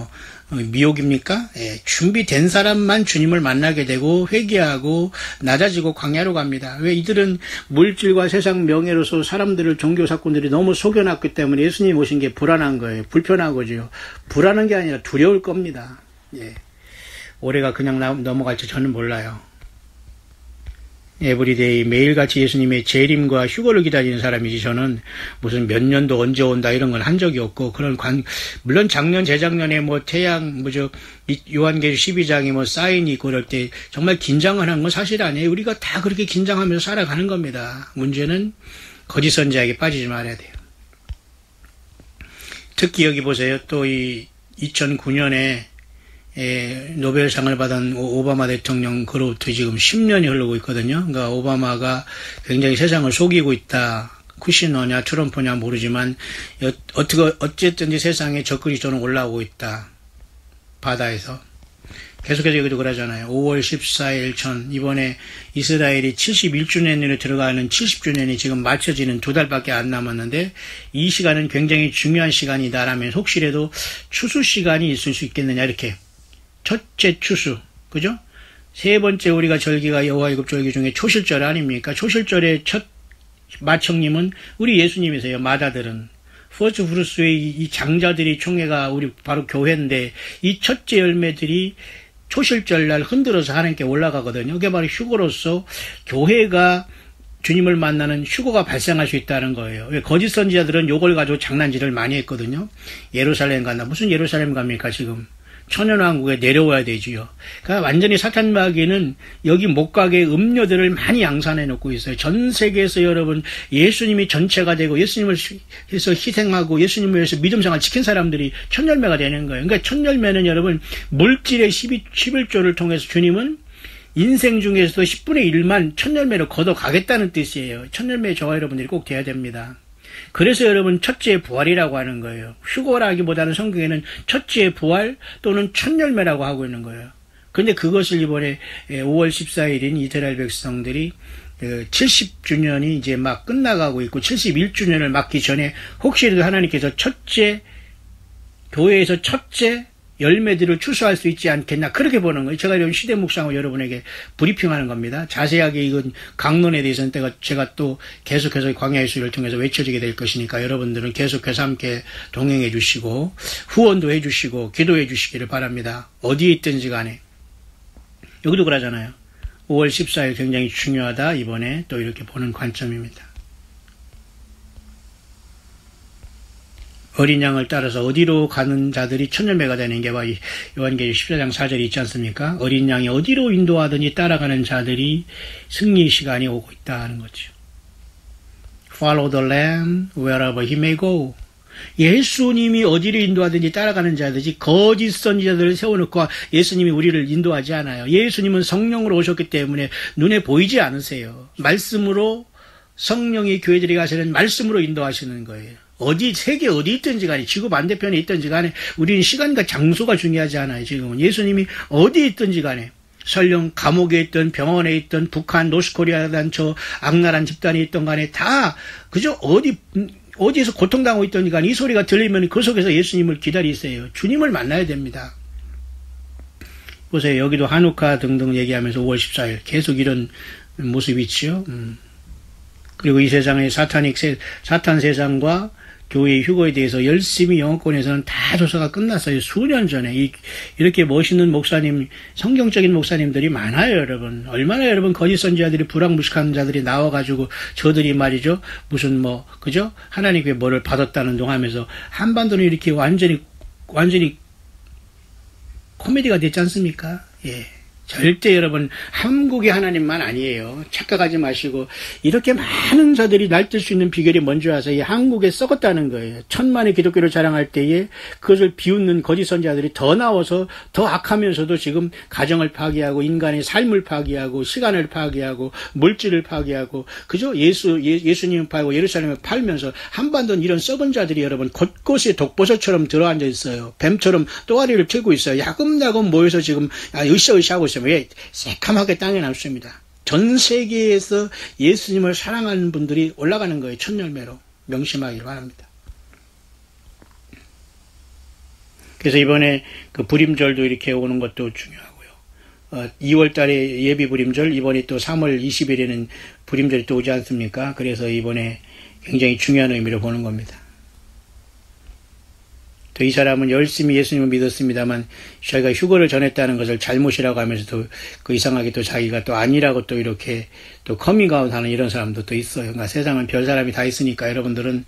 미혹입니까? 예, 준비된 사람만 주님을 만나게 되고 회개하고 낮아지고 광야로 갑니다. 왜? 이들은 물질과 세상 명예로서 사람들을 종교 사건들이 너무 속여놨기 때문에 예수님 오신 게 불안한 거예요. 불편한 거죠. 불안한 게 아니라 두려울 겁니다. 예. 올해가 그냥 넘어갈지 저는 몰라요. 에브리데이 매일같이 예수님의 재림과 휴거를 기다리는 사람이지 저는 무슨 몇 년도 언제 온다 이런 건 한 적이 없고 물론 작년 재작년에 태양 요한계시록 12장에 사인이 있고 그럴 때 정말 긴장을 한 건 사실 아니에요. 우리가 다 그렇게 긴장하면서 살아가는 겁니다. 문제는 거짓 선지자에게 빠지지 말아야 돼요. 특히 여기 보세요. 또 2009년에 노벨상을 받은 오바마 대통령 그로부터 지금 10년이 흐르고 있거든요. 그러니까 오바마가 굉장히 세상을 속이고 있다. 쿠시너냐 트럼프냐 모르지만 어쨌든지 세상에 적그리스도는 올라오고 있다. 바다에서. 계속해서 여기도 그러잖아요. 5월 14일 전 이번에 이스라엘이 71주년으로 들어가는 70주년이 지금 맞춰지는 2달밖에 안 남았는데 이 시간은 굉장히 중요한 시간이다라면 혹시라도 추수 시간이 있을 수 있겠느냐 이렇게. 첫째 추수, 그죠? 세 번째 우리가 절기가 여호와 율법 절기 중에 초실절 아닙니까? 초실절의 첫 마청님은 우리 예수님이세요. 마다들은 퍼스트 프루스의 이 장자들이 총회가 우리 바로 교회인데 이 첫째 열매들이 초실절날 흔들어서 하나님께 올라가거든요. 그게 바로 휴거로서 교회가 주님을 만나는 휴거가 발생할 수 있다는 거예요. 왜? 거짓 선지자들은 요걸 가지고 장난질을 많이 했거든요. 예루살렘 간다. 무슨 예루살렘 갑니까 지금? 천연왕국에 내려와야 되지요. 그러니까 완전히 사탄 마귀는 여기 못 가게 음료들을 많이 양산해 놓고 있어요. 전 세계에서 여러분 예수님이 전체가 되고 예수님을 위해서 희생하고 예수님을 위해서 믿음생활 지킨 사람들이 천열매가 되는 거예요. 그러니까 천열매는 여러분 물질의 11조를 통해서 주님은 인생 중에서도 10분의 1만 천열매로 걷어가겠다는 뜻이에요. 천열매 저와 여러분들이 꼭 돼야 됩니다. 그래서 여러분 첫째 부활이라고 하는 거예요. 휴거라기보다는 성경에는 첫째 부활 또는 첫열매라고 하고 있는 거예요. 그런데 그것을 이번에 5월 14일인 이스라엘 백성들이 70주년이 이제 막 끝나가고 있고 71주년을 맞기 전에 혹시라도 하나님께서 교회에서 첫째 열매들을 추수할 수 있지 않겠나 그렇게 보는 거예요. 제가 이런 시대 묵상을 여러분에게 브리핑하는 겁니다. 자세하게 이건 강론에 대해서는 제가 또 계속해서 광야의 수를 통해서 외쳐지게 될 것이니까 여러분들은 계속해서 함께 동행해 주시고 후원도 해 주시고 기도해 주시기를 바랍니다. 어디에 있든지 간에. 여기도 그러잖아요. 5월 14일 굉장히 중요하다. 이번에 또 이렇게 보는 관점입니다. 어린 양을 따라서 어디로 가는 자들이 천열매가 되는 게 바로 요한계시록 14장 4절이 있지 않습니까? 어린 양이 어디로 인도하든지 따라가는 자들이 승리 시간이 오고 있다는 거죠. Follow the Lamb wherever he may go. 예수님이 어디로 인도하든지 따라가는 자들이 거짓 선지자들을 세워놓고 예수님이 우리를 인도하지 않아요. 예수님은 성령으로 오셨기 때문에 눈에 보이지 않으세요. 말씀으로 성령이 교회들이 가시는 말씀으로 인도하시는 거예요. 세계 어디 있든지 간에, 지구 반대편에 있든지 간에, 우리는 시간과 장소가 중요하지 않아요, 지금은. 예수님이 어디 있든지 간에, 설령 감옥에 있든, 병원에 있든, 북한, 노스코리아단 저 악랄한 집단에 있던 간에, 다, 그저 어디에서 고통당하고 있든지 간에, 이 소리가 들리면 그 속에서 예수님을 기다리세요. 주님을 만나야 됩니다. 보세요. 여기도 한우카 등등 얘기하면서 5월 14일 계속 이런 모습이 있지요. 그리고 이 세상의 사탄 세상과 교회의 휴거에 대해서 열심히 영어권에서는 다 조사가 끝났어요. 수년 전에. 이렇게 멋있는 목사님, 성경적인 목사님들이 많아요, 여러분. 얼마나 여러분 거짓 선지자들이 불황무식한 자들이 나와가지고 저들이 말이죠. 무슨 그죠? 하나님께 뭐를 받았다는 동 하면서 한반도는 이렇게 완전히 코미디가 됐지 않습니까? 예. 절대 여러분 한국의 하나님만 아니에요. 착각하지 마시고 이렇게 많은 자들이 날뛸 수 있는 비결이 뭔지 아세요? 이 한국에 썩었다는 거예요. 천만의 기독교를 자랑할 때에 그것을 비웃는 거짓 선지자들이 더 나와서 더 악하면서도 지금 가정을 파괴하고 인간의 삶을 파괴하고 시간을 파괴하고 물질을 파괴하고 그죠? 예수님을 팔고 예루살렘을 팔면서 한반도는 이런 썩은 자들이 여러분 곳곳에 독버섯처럼 들어앉아 있어요. 뱀처럼 또아리를 틀고 있어요. 야금야금 모여서 지금 으쌰으쌰하고 있어요. 왜? 새카맣게 땅에 남습니다. 전 세계에서 예수님을 사랑하는 분들이 올라가는 거예요. 첫 열매로. 명심하기를 바랍니다. 그래서 이번에 그 불임절도 이렇게 오는 것도 중요하고요. 2월 달에 예비 불임절, 이번에 또 3월 20일에는 불임절이 또 오지 않습니까? 그래서 이번에 굉장히 중요한 의미로 보는 겁니다. 또 이 사람은 열심히 예수님을 믿었습니다만 자기가 휴거를 전했다는 것을 잘못이라고 하면서 또 그 이상하게 또 자기가 또 아니라고 또 이렇게 또 커밍아웃 하는 이런 사람도 또 있어요. 그러니까 세상은 별 사람이 다 있으니까 여러분들은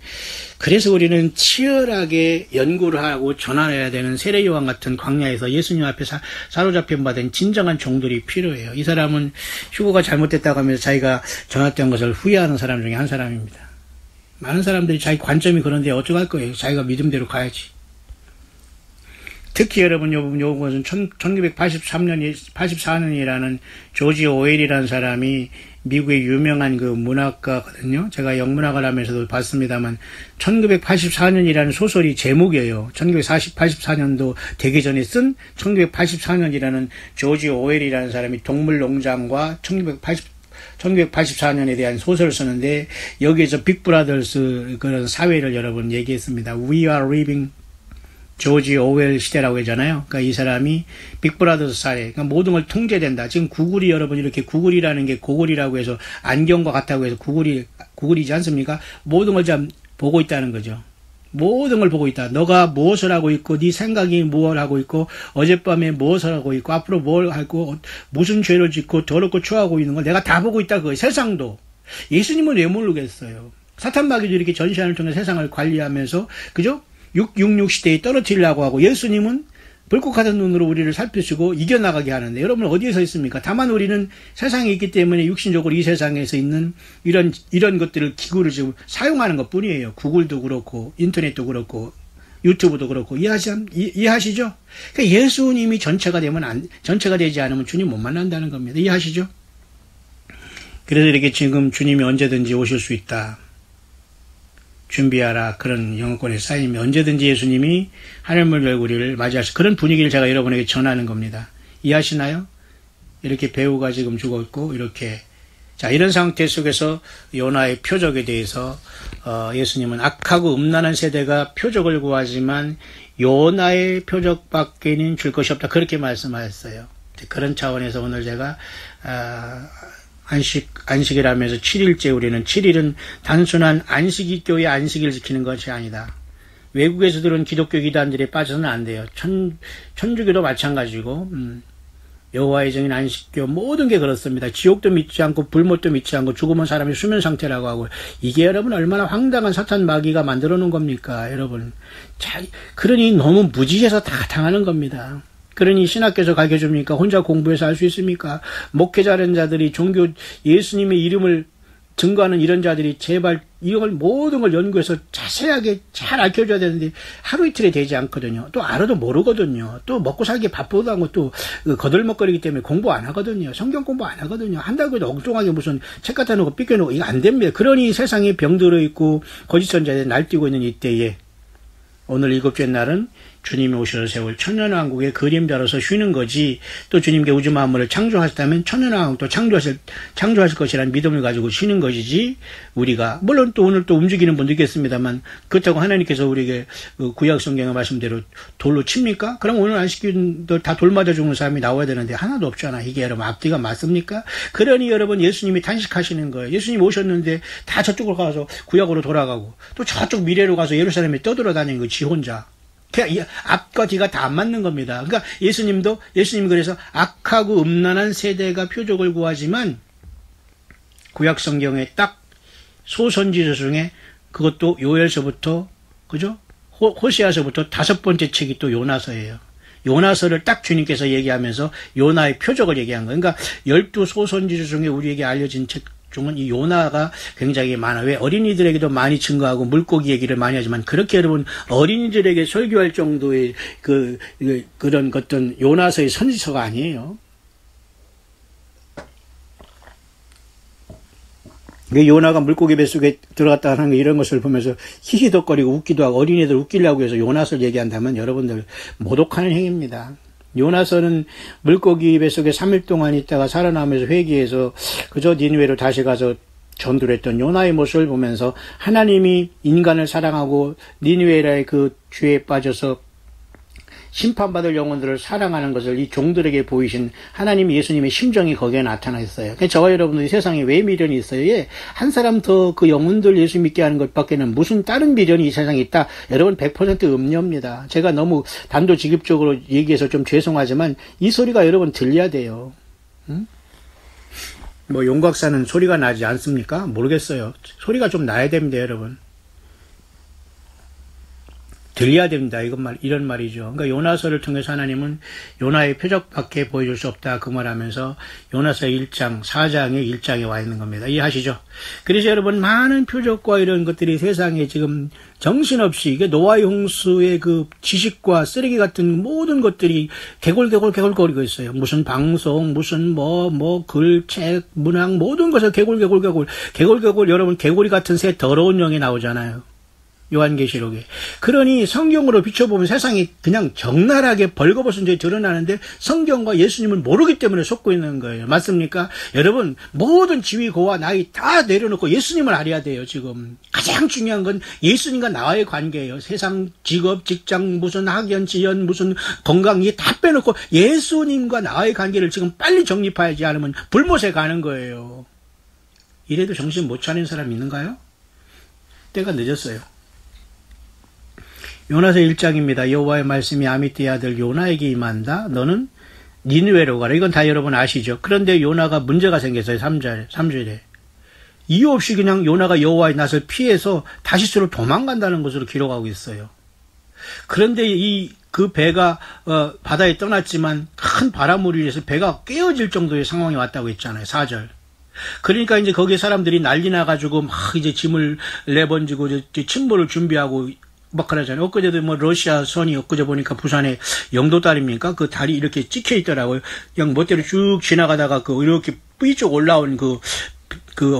그래서 우리는 치열하게 연구를 하고 전환해야 되는 세례요한 같은 광야에서 예수님 앞에 사로잡힌 바 된 진정한 종들이 필요해요. 이 사람은 휴거가 잘못됐다고 하면서 자기가 전했던 것을 후회하는 사람 중에 한 사람입니다. 많은 사람들이 자기 관점이 그런데 어쩌할 거예요. 자기가 믿음대로 가야지. 특히 여러분 요것은 1984년이라는 조지 오웰이라는 사람이 미국의 유명한 그 문학가거든요. 제가 영문학을 하면서도 봤습니다만 1984년이라는 소설이 제목이에요. 1984년도 되기 전에 쓴 1984년이라는 조지 오웰이라는 사람이 동물농장과 1984년에 대한 소설을 썼는데 여기에서 빅브라더스 그런 사회를 여러분 얘기했습니다. We are living 조지 오웰 시대라고 하잖아요. 그러니까 이 사람이 빅브라더스 사회, 그러니까 모든 걸 통제된다. 지금 구글이 여러분 이렇게 구글이라는 게 고글이라고 해서 안경과 같다고 해서 구글이지 않습니까? 모든 걸 좀 보고 있다는 거죠. 모든 걸 보고 있다. 너가 무엇을 하고 있고, 네 생각이 무엇을 하고 있고, 어젯밤에 무엇을 하고 있고, 앞으로 뭘 하고, 무슨 죄를 짓고, 더럽고 추하고 있는 걸 내가 다 보고 있다. 그거예요. 세상도. 예수님은 왜 모르겠어요? 사탄 마귀도 이렇게 전시안을 통해 세상을 관리하면서, 그죠? 666 시대에 떨어뜨리려고 하고 예수님은 불꽃 같은 눈으로 우리를 살피시고 이겨나가게 하는데 여러분 어디에 서 있습니까? 다만 우리는 세상에 있기 때문에 육신적으로 이 세상에서 있는 이런 것들을 기구를 지금 사용하는 것 뿐이에요. 구글도 그렇고 인터넷도 그렇고 유튜브도 그렇고 이해하시죠? 그러니까 예수님이 전체가 되지 않으면 주님 못 만난다는 겁니다. 이해하시죠? 그래서 이렇게 지금 주님이 언제든지 오실 수 있다. 준비하라. 그런 영어권의 사인이 언제든지 예수님이 하늘문 열고 우리를 맞이하실 그런 분위기를 제가 여러분에게 전하는 겁니다. 이해하시나요? 이렇게 배우가 지금 죽었고 이렇게 자 이런 상태 속에서 요나의 표적에 대해서 예수님은 악하고 음란한 세대가 표적을 구하지만 요나의 표적밖에는 줄 것이 없다. 그렇게 말씀하셨어요. 그런 차원에서 오늘 제가 안식이라면서 7일째 우리는 7일은 단순한 안식일교의 안식일 지키는 것이 아니다. 외국에서들은 기독교 기단들에 빠져서는 안 돼요. 천주교도 마찬가지고 여호와의 증인 안식교 모든 게 그렇습니다. 지옥도 믿지 않고 불못도 믿지 않고 죽으면 사람이 수면 상태라고 하고 이게 여러분 얼마나 황당한 사탄 마귀가 만들어 놓은 겁니까 여러분. 그러니 너무 무지해서 다 당하는 겁니다. 그러니 신학교에서 가르쳐줍니까? 혼자 공부해서 할 수 있습니까? 목회자라는 자들이 종교 예수님의 이름을 증거하는 이런 자들이 제발 이걸 모든 걸 연구해서 자세하게 잘 알려줘야 되는데 하루 이틀에 되지 않거든요. 또 알아도 모르거든요. 또 먹고 살기 바쁘도 하고 또 거들먹거리기 때문에 공부 안 하거든요. 성경 공부 안 하거든요. 한다고 해도 엉뚱하게 무슨 책 갖다 놓고 삐껴놓고 이거 안 됩니다. 그러니 세상에 병들어 있고 거짓 선자들이 날뛰고 있는 이때에 오늘 7째 날은 주님이 오셔서 세월 천년왕국의 그림자로서 쉬는 거지, 또 주님께 우주 만물을 창조하셨다면 천년왕국도 창조하실 것이라는 믿음을 가지고 쉬는 것이지, 우리가 물론 또 오늘 또 움직이는 분도 있겠습니다만, 그렇다고 하나님께서 우리에게 구약 성경의 말씀대로 돌로 칩니까? 그럼 오늘 안식일 다 돌 맞아 죽는 사람이 나와야 되는데 하나도 없잖아. 이게 여러분 앞뒤가 맞습니까? 그러니 여러분 예수님이 단식하시는 거예요. 예수님 오셨는데 다 저쪽으로 가서 구약으로 돌아가고, 또 저쪽 미래로 가서 예루살렘에 떠돌아다니는 거 지 혼자. 앞과 뒤가 다 안 맞는 겁니다. 그러니까 예수님 그래서 악하고 음란한 세대가 표적을 구하지만, 구약 성경에 딱 소선지서 중에 그것도 요엘서부터, 그죠? 호세아서부터 5번째 책이 또 요나서예요. 요나서를 딱 주님께서 얘기하면서 요나의 표적을 얘기한 거예요. 그러니까 12소선지서 중에 우리에게 알려진 책 중은 이 요나가 굉장히 많아. 왜? 어린이들에게도 많이 증거하고 물고기 얘기를 많이 하지만, 그렇게 여러분 어린이들에게 설교할 정도의 그런 어떤 요나서의 선지서가 아니에요. 요나가 물고기 뱃속에 들어갔다 하는 거, 이런 것을 보면서 히히덕거리고 웃기도 하고 어린이들 웃기려고 해서 요나서를 얘기한다면 여러분들 모독하는 행위입니다. 요나서는 물고기 뱃속에 3일 동안 있다가 살아나면서 회개해서 그저 니느웨로 다시 가서 전도를 했던 요나의 모습을 보면서, 하나님이 인간을 사랑하고 니느웨라의 그 죄에 빠져서 심판받을 영혼들을 사랑하는 것을 이 종들에게 보이신 하나님 예수님의 심정이 거기에 나타나 있어요. 그러니까 저와 여러분들이 세상에 왜 미련이 있어요? 예, 한 사람 더 그 영혼들 예수 믿게 하는 것밖에는 무슨 다른 미련이 이 세상에 있다? 여러분 100% 음료입니다. 제가 너무 단도직입적으로 얘기해서 좀 죄송하지만 이 소리가 여러분 들려야 돼요. 응? 뭐 용각사는 소리가 나지 않습니까? 모르겠어요. 소리가 좀 나야 됩니다, 여러분. 들려야 됩니다. 이런 말이죠. 그러니까 요나서를 통해서 하나님은 요나의 표적밖에 보여줄 수 없다, 그 말하면서 요나서 1장, 4장의 1장에 와 있는 겁니다. 이해하시죠? 그래서 여러분 많은 표적과 이런 것들이 세상에 지금 정신없이, 이게 노아의 홍수의 그 지식과 쓰레기 같은 모든 것들이 개골거리고 있어요. 무슨 방송, 무슨 글, 책, 문학, 모든 것을 개골, 여러분 개구리 같은 새 더러운 영이 나오잖아요. 요한계시록에. 그러니 성경으로 비춰보면 세상이 그냥 적나라하게 벌거벗은 죄 드러나는데, 성경과 예수님을 모르기 때문에 속고 있는 거예요. 맞습니까? 여러분, 모든 지위, 고와 나이 다 내려놓고 예수님을 알아야 돼요. 지금 가장 중요한 건 예수님과 나와의 관계예요. 세상, 직업, 직장, 무슨 학연, 지연, 무슨 건강, 이게 다 빼놓고 예수님과 나와의 관계를 지금 빨리 정립하지 않으면 불못에 가는 거예요. 이래도 정신 못 차리는 사람 있는가요? 때가 늦었어요. 요나서 1장입니다. 여호와의 말씀이 아미떼의 아들 요나에게 임한다. 너는 니느웨로 가라. 이건 다 여러분 아시죠? 그런데 요나가 문제가 생겼어요. 3절에. 이유 없이 그냥 요나가 여호와의 낯을 피해서 다시스로 도망간다는 것으로 기록하고 있어요. 그런데 그 배가 바다에 떠났지만 큰 바람으로 인해서 배가 깨어질 정도의 상황이 왔다고 했잖아요. 4절. 그러니까 이제 거기에 사람들이 난리 나가지고 막 이제 짐을 내번지고 침몰을 준비하고 막 그러잖아요. 엊그제도 러시아 선이 엊그제 보니까 부산에 영도다리입니까? 그 다리 이렇게 찍혀 있더라고요. 그냥 멋대로 쭉 지나가다가 이렇게 뿌이쪽 올라온 그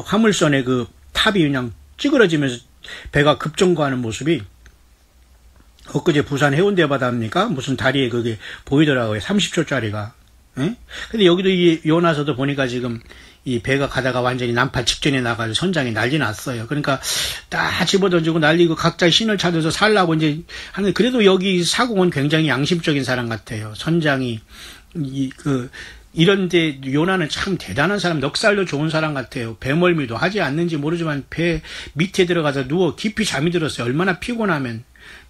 화물선의 그 탑이 그냥 찌그러지면서 배가 급정거하는 모습이 엊그제 부산 해운대 바다입니까? 무슨 다리에 그게 보이더라고요. 30초짜리가. 예? 근데 여기도 이 요나서도 보니까 지금 이 배가 가다가 완전히 난파 직전에 나가서 선장이 난리 났어요. 그러니까 다 집어던지고 난리고 각자 신을 찾아서 살라고 이제 하는, 그래도 여기 사공은 굉장히 양심적인 사람 같아요. 선장이 이런데 요나는 참 대단한 사람, 넉살도 좋은 사람 같아요. 배멀미도 하지 않는지 모르지만 배 밑에 들어가서 누워 깊이 잠이 들었어요. 얼마나 피곤하면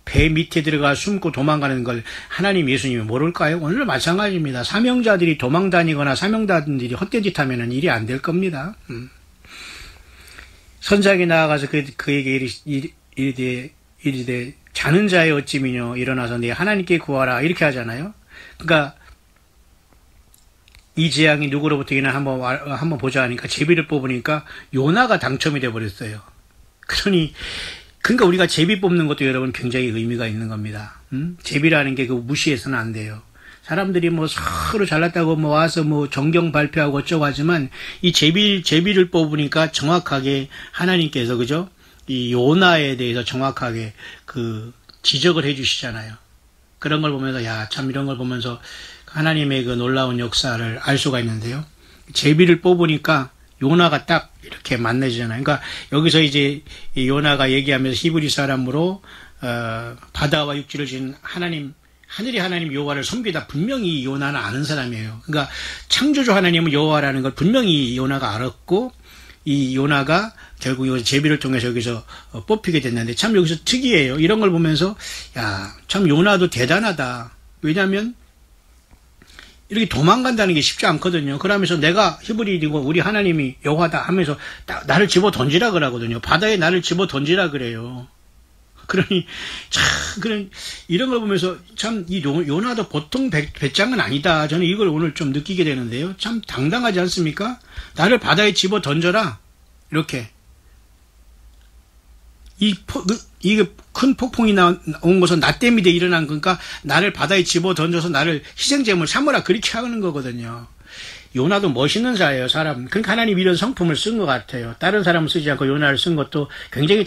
배 밑에 들어가 숨고 도망가는 걸 하나님 예수님이 모를까요? 오늘 마찬가지입니다. 사명자들이 도망다니거나 사명자들이 헛되짓 하면은 일이 안 될 겁니다. 선장이 나아가서 그에게 이르되 자는 자의 어찌미뇨 일어나서 네 하나님께 구하라, 이렇게 하잖아요. 그러니까 이 재앙이 누구로부터이나 한번 보자 하니까 제비를 뽑으니까 요나가 당첨이 돼버렸어요. 그러니까 우리가 제비 뽑는 것도 여러분 굉장히 의미가 있는 겁니다. 제비라는 게 무시해서는 안 돼요. 사람들이 서로 잘났다고 와서 정경 발표하고 어쩌고 하지만 이 제비를 뽑으니까 정확하게 하나님께서, 그죠? 이 요나에 대해서 정확하게 지적을 해 주시잖아요. 그런 걸 보면서 참 이런 걸 보면서 하나님의 그 놀라운 역사를 알 수가 있는데요. 제비를 뽑으니까 요나가 딱 이렇게 만나지잖아요. 그러니까 여기서 이제 요나가 얘기하면서 히브리 사람으로 바다와 육지를 지은 하나님, 하늘의 하나님 여호와를 섬기다 분명히 요나는 아는 사람이에요. 그러니까 창조주 하나님은 여호와라는 걸 분명히 요나가 알았고, 이 요나가 결국 이 제비를 통해서 여기서 뽑히게 됐는데 참 여기서 특이해요. 이런 걸 보면서 참 요나도 대단하다. 왜냐하면 이렇게 도망간다는 게 쉽지 않거든요. 그러면서 내가 히브리이고 우리 하나님이 여호와다 하면서 나를 집어 던지라 그러거든요. 바다에 나를 집어 던지라 그래요. 그러니 그런 이런 걸 보면서 참 이 요나도 보통 배짱은 아니다. 저는 이걸 오늘 좀 느끼게 되는데요. 참 당당하지 않습니까? 나를 바다에 집어 던져라. 이렇게 이게 큰 폭풍이 나온 것은 나 때문에 일어난 거니까 나를 바다에 집어 던져서 나를 희생제물 삼으라 그렇게 하는 거거든요. 요나도 멋있는 자예요, 사람. 그러니까 하나님 이런 성품을 쓴 것 같아요. 다른 사람을 쓰지 않고 요나를 쓴 것도 굉장히